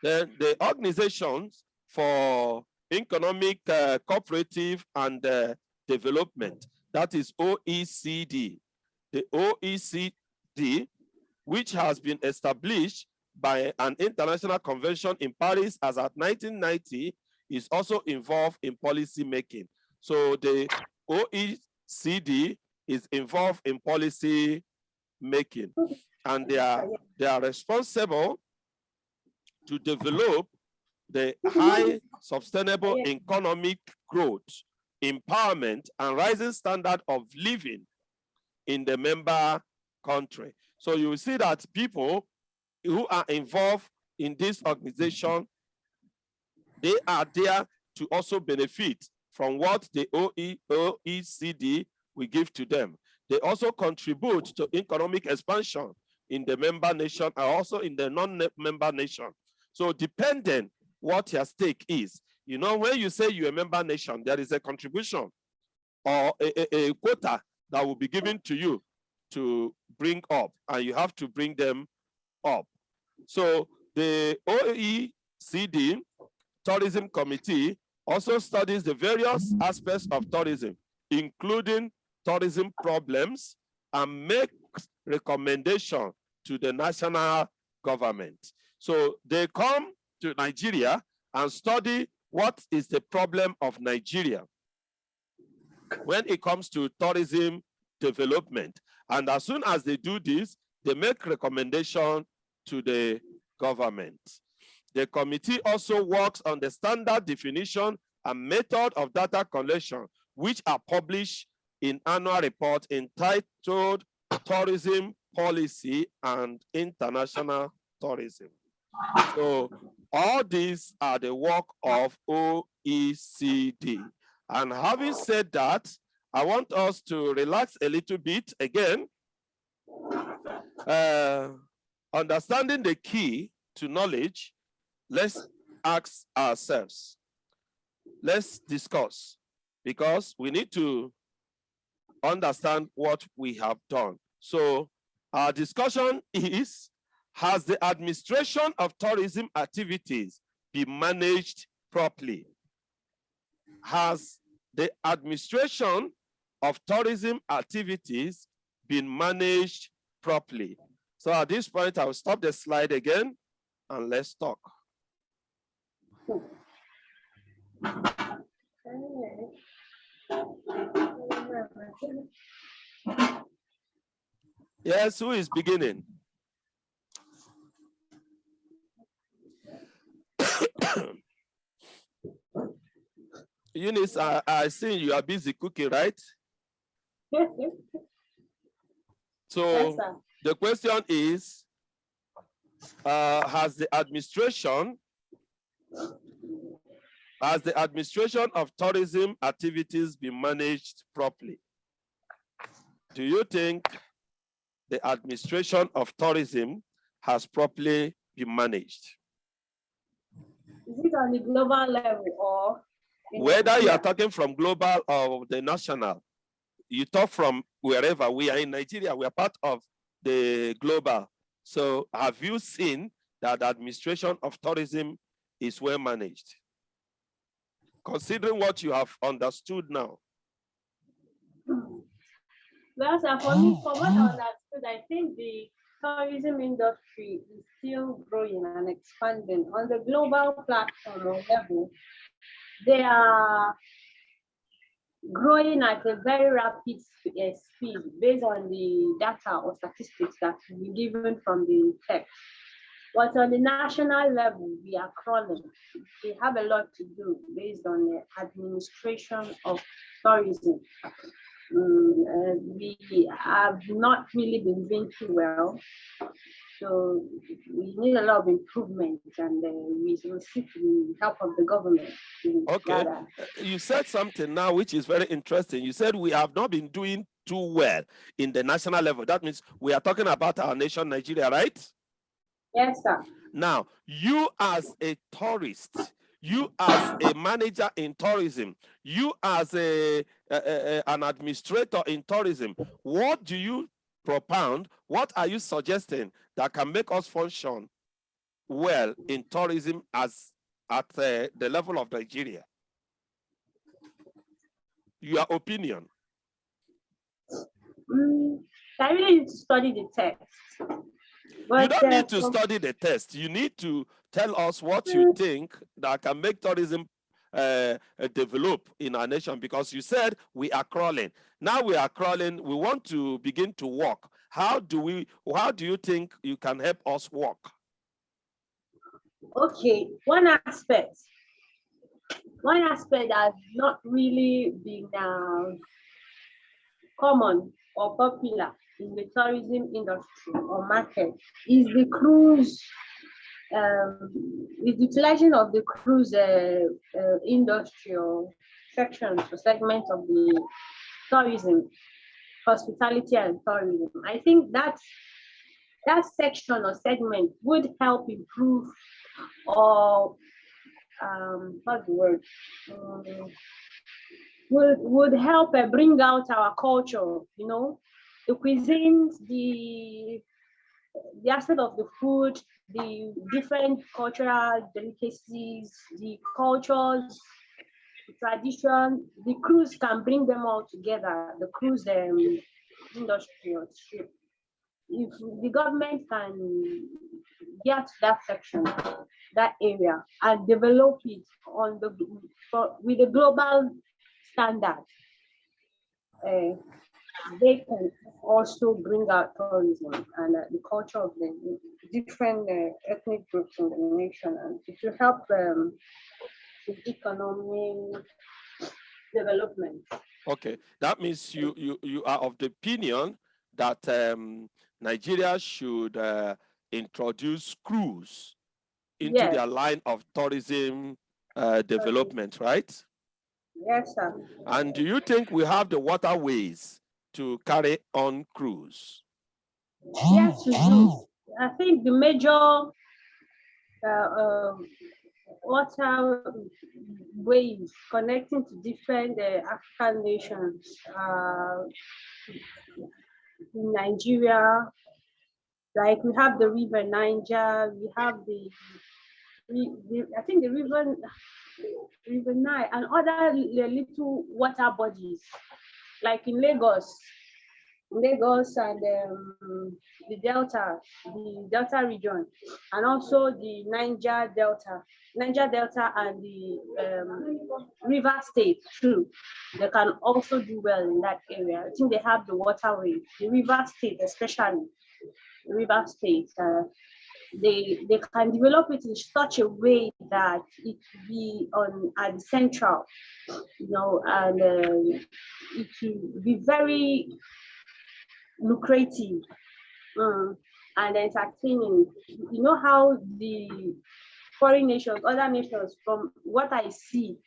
Then the organizations for economic, cooperative, and development, that is OECD. The OECD, which has been established by an international convention in Paris as at 1990, is also involved in policy making. So the OECD is involved in policy making, and they are responsible to develop the high sustainable economic growth empowerment, and rising standard of living in the member country. So you will see that people who are involved in this organization, they are there to also benefit from what the OECD will give to them. They also contribute to economic expansion in the member nation and also in the non-member nation. So depending what your stake is, you know, when you say you're a member nation, there is a contribution or a quota that will be given to you to bring up, and you have to bring them up. So the OECD Tourism Committee also studies the various aspects of tourism, including tourism problems, and makes recommendations to the national government. So they come to Nigeria and study what is the problem of Nigeria when it comes to tourism development. And as soon as they do this, they make recommendation to the government. The committee also works on the standard definition and method of data collection, which are published in annual report entitled Tourism Policy and International Tourism. So all these are the work of OECD. And having said that, I want us to relax a little bit again. Understanding the key to knowledge, let's ask ourselves, let's discuss, because we need to understand what we have done. So our discussion is, has the administration of tourism activities been managed properly? Has the administration of tourism activities been managed properly? So at this point, I'll stop the slide again and let's talk. Yes, who is beginning? Eunice, I see you are busy cooking, right? So Yes, the question is, has the administration of tourism activities been managed properly? Do you think the administration of tourism has properly been managed? Is it on the global level or? Whether you are talking from global or the national, you talk from wherever. We are in Nigeria, we are part of the global. So have you seen that the administration of tourism is well managed? Considering what you have understood now. Well, sir, for me, from what I understood, I think the tourism industry is still growing and expanding on the global platform or level. They are growing at a very rapid speed based on the data or statistics that we given from the text. But on the national level, we are crawling. We have a lot to do based on the administration of tourism. We have not really been doing too well. So we need a lot of improvement, and we will seek the help of the government. Okay, you said something now which is very interesting. You said we have not been doing too well in the national level. That means we are talking about our nation, Nigeria, right? Yes, sir. Now, you as a tourist, you as a manager in tourism, you as an administrator in tourism, what do you propound? What are you suggesting that can make us function well in tourism as at the level of Nigeria? Your opinion. I really need to study the text. But, you don't need to study the test. You need to tell us what you think that can make tourism develop in our nation, because you said we are crawling. Now we are crawling. We want to begin to walk. How do you think you can help us walk? Okay, one aspect. One aspect that's not really been common or popular in the tourism industry or market is the cruise, is utilizing of the cruise industry or sections or segments of the tourism, hospitality and tourism. I think that section or segment would help improve or what's the word? Would help bring out our culture, you know, the cuisines, the aspect of the food, the different cultural delicacies, the cultures, the tradition. The cruise can bring them all together. The cruise industry or ship. If the government can get that section, that area, and develop it on the with a global standard, they can also bring out tourism and the culture of the different ethnic groups in the nation, and it will help the economic development. Okay, that means you are of the opinion that Nigeria should introduce cruise into Yes. their line of tourism development, right? Yes, sir. And do you think we have the waterways to carry on cruise? Yes, we do. I think the major waterways connecting to different African nations in Nigeria, like we have the river Niger, we have I think the river Nile and other little water bodies, like in Lagos and the Delta region, and also the Niger Delta and the River State too. They can also do well in that area. I think they have the waterway, the River State especially, the River State. They can develop it in such a way that it be at the central, you know, and it will be very lucrative and entertaining. You know how the foreign nations, other nations, from what I see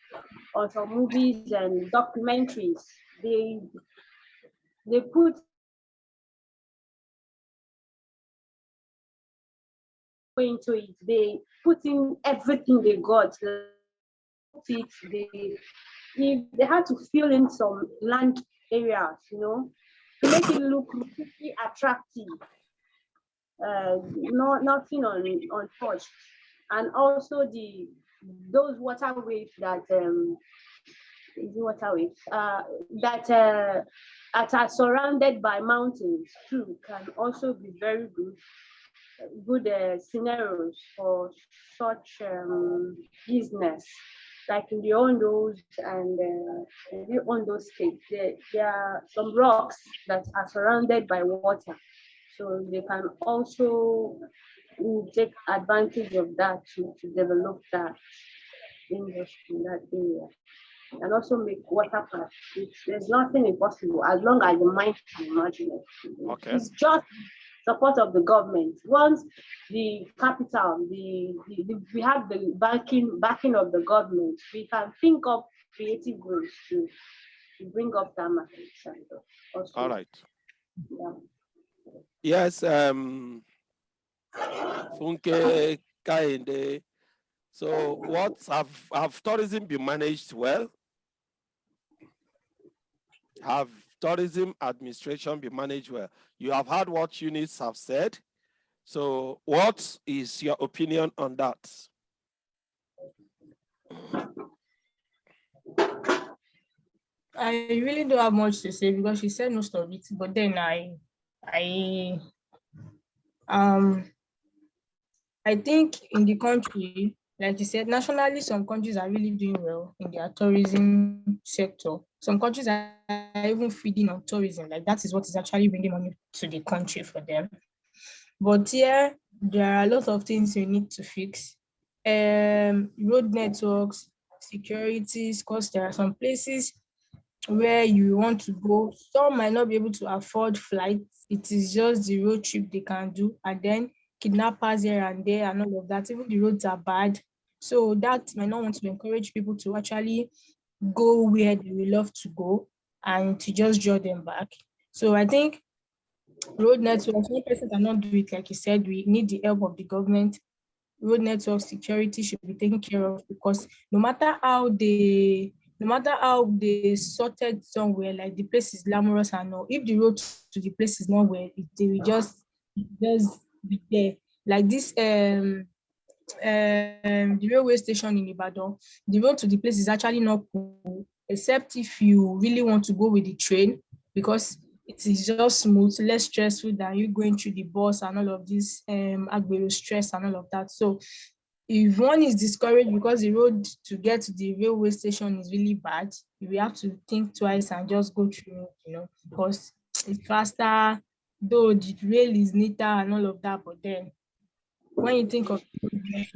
on some movies and documentaries, they put into it. They put in everything they got. If they had to fill in some land areas, you know, to make it look really attractive. Nothing untouched, and also those waterways that are surrounded by mountains too can also be very good scenarios for such business. Like in the Ondos and the Ondo state, there are some rocks that are surrounded by water. So they can also take advantage of that to develop that industry in that area. And also make water parks. There's nothing impossible as long as the mind can imagine it. Okay. It's just support of the government. Once the capital, we have the backing of the government, we can think of creative ways to bring up that market. All right. Yeah. Yes, Funke Kainde. So what have tourism been managed well? Have tourism administration been managed well? You have heard what units have said. So what is your opinion on that? I really don't have much to say because she said most of it, but then I think in the country, like you said, nationally, some countries are really doing well in their tourism sector. Some countries are even feeding on tourism. Like that is what is actually bringing money to the country for them. But here, there are a lot of things we need to fix. Road networks, securities, because there are some places where you want to go. Some might not be able to afford flights. It is just the road trip they can do, and then kidnappers here and there and all of that. Even the roads are bad. So that might not want to encourage people to actually go where they will love to go and to just draw them back. So I think road networks, one person cannot do it. Like you said, we need the help of the government. Road network security should be taken care of, because no matter how they sorted somewhere, like the place is glamorous and all, if the road to the place is not well, they will just be there. Like this the railway station in Ibadan, the road to the place is actually not cool, except if you really want to go with the train, because it is just smooth, less stressful than you going through the bus and all of this agbero stress and all of that. So if one is discouraged because the road to get to the railway station is really bad, you will have to think twice and just go through, because it's faster, though the rail is neater and all of that, but then when you think of it,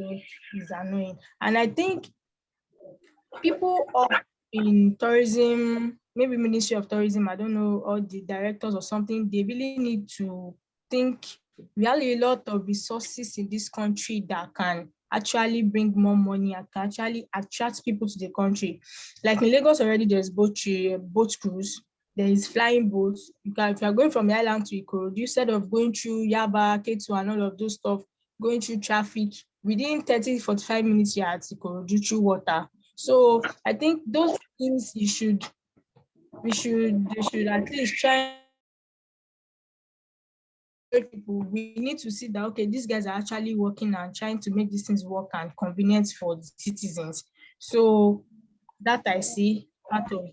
it's annoying. And I think people up in tourism, maybe Ministry of Tourism, I don't know, or the directors or something, they really need to think. We have a lot of resources in this country that can actually bring more money and can actually attract people to the country. Like in Lagos already, there's boat cruise, there is flying boats. If you are going from the island to Ikorodu, instead of going through Yaba, Ketu, and all of those stuff, going through traffic, within 30-45 minutes, you're at Ikorodu through water. So I think those things they should at least try. People, we need to see that, okay, these guys are actually working and trying to make these things work and convenient for the citizens. So that I see part of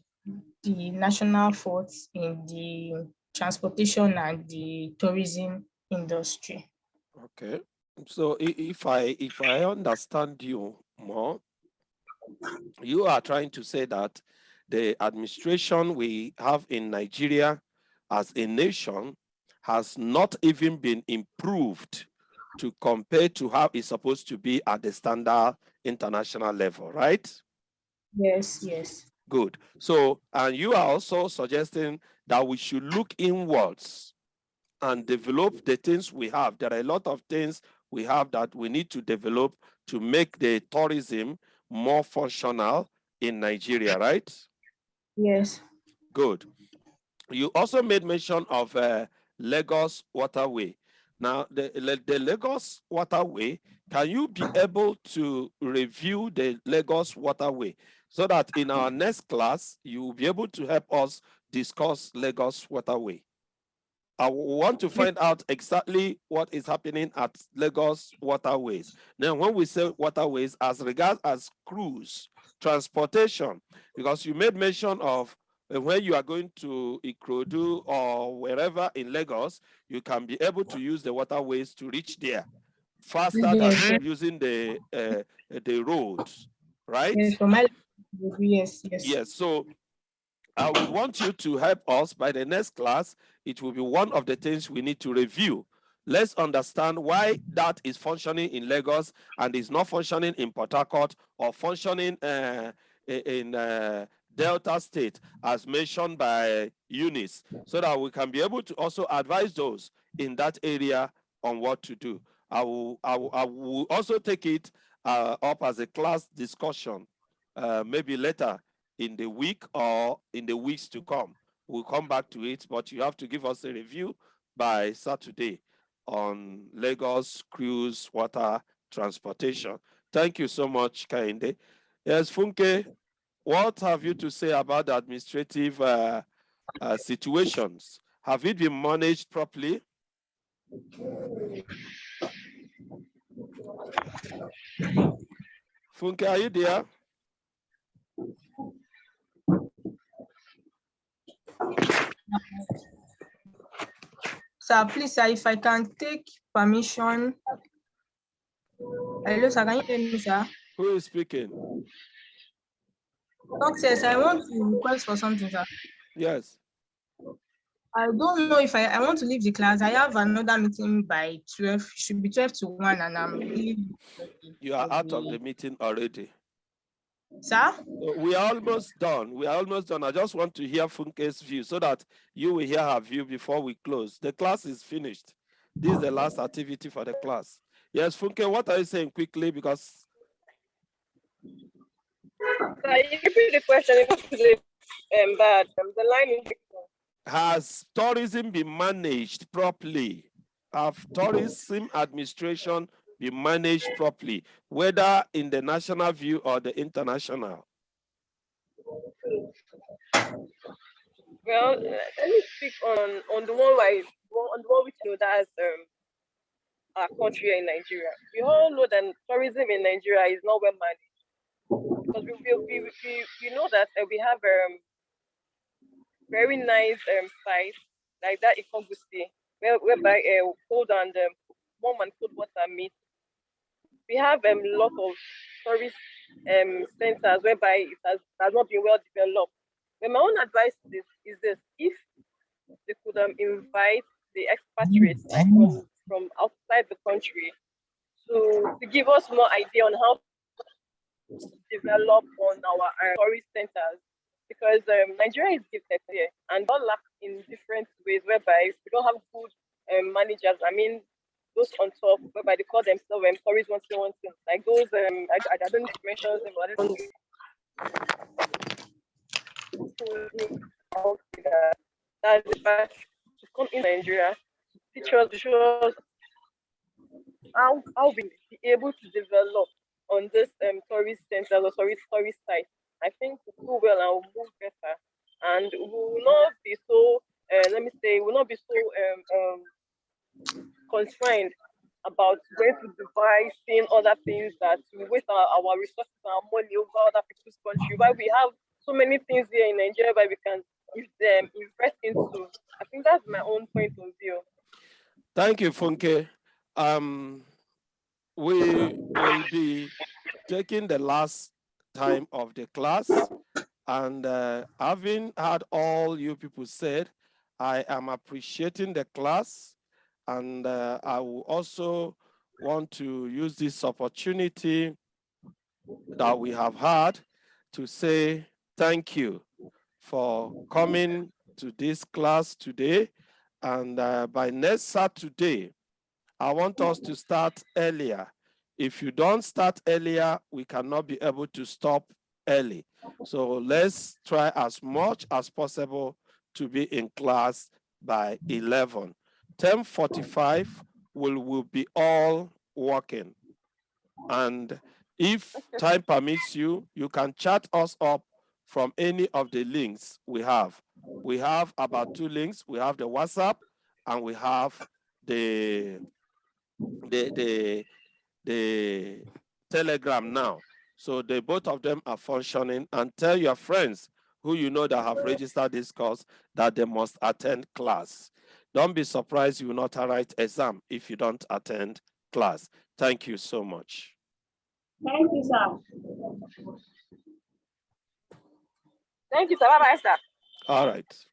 the national faults in the transportation and the tourism industry. Okay. So if I understand you more, you are trying to say that the administration we have in Nigeria as a nation has not even been improved to compare to how it's supposed to be at the standard international level, right? Yes. Good. So, and you are also suggesting that we should look inwards and develop the things we have. There are a lot of things we have that we need to develop to make the tourism more functional in Nigeria, right? Yes. Good. You also made mention of Lagos Waterway. Now, the Lagos Waterway, can you be able to review the Lagos Waterway so that in our next class, you will be able to help us discuss Lagos Waterway? I want to find out exactly what is happening at Lagos Waterways. Now, when we say waterways, as regards as cruise, transportation, because you made mention of when you are going to Ikorodu or wherever in Lagos, you can be able to use the waterways to reach there faster than using the roads, right? Yes, for my yes. Yes, so I would want you to help us by the next class. It will be one of the things we need to review. Let's understand why that is functioning in Lagos and is not functioning in Port Harcourt or functioning in Delta State, as mentioned by Eunice, so that we can be able to also advise those in that area on what to do. I will also take it up as a class discussion, maybe later in the week or in the weeks to come. We'll come back to it, but you have to give us a review by Saturday on Lagos cruise water transportation. Thank you so much, Kainde. Yes, Funke, what have you to say about the administrative situations? Have it been managed properly? Funke, are you there? Sir, please, sir, if I can take permission. Hello, sir, can you hear me, sir? Who is speaking? Success, I want to request for something, sir. Yes. I don't know if I want to leave the class. I have another meeting by 12, should be 12 to 1, and I'm leaving. You are out of the meeting already. Sir? We are almost done. We are almost done. I just want to hear Funke's view so that you will hear her view before we close. The class is finished. This is the last activity for the class. Yes, Funke, what are you saying quickly? Because You repeat the question. It was bad. The line is. has tourism been managed properly? Have tourism administration been managed properly, whether in the national view or the international? Well, let me speak on the one on the one which know that's our country here in Nigeria. We all know that tourism in Nigeria is not well managed because we know that we have very nice sites like that Ikogusi, whereby cold and warm and cold water meet. We have lot of tourist centers whereby it has not been well developed. But my own advice is this: if they could invite the expatriates like from outside the country to give us more idea on how to develop on our tourist centers, because Nigeria is gifted here and all lack in different ways whereby we don't have good managers. I mean, those on top whereby they call themselves tourist one thing like those I don't mention them, but I don't that's the best to come in Nigeria to teach us, to show us how we be able to develop on this tourist centers or tourist sites. I think we'll do well and we'll move better, and we will not be so let me say, we will not be so constrained about going to Dubai, seeing other things that we waste our resources and our money over other people's country. Why we have so many things here in Nigeria where we can invest into. I think that's my own point of view. Thank you, Funke. We will be taking the last time of the class, and having heard all you people said, I am appreciating the class, and I will also want to use this opportunity that we have had to say thank you for coming to this class today. And by next Saturday, I want us to start earlier. If you don't start earlier, we cannot be able to stop early. So let's try as much as possible to be in class by 11. 10:45, we'll be all working. And if time permits you, you can chat us up from any of the links we have. We have about 2 links. We have the WhatsApp and we have the Telegram now. So both of them are functioning, and tell your friends who you know that have registered this course that they must attend class. Don't be surprised you will not write exam if you don't attend class. Thank you so much. Thank you, sir. Thank you, sir. Bye-bye, sir. All right.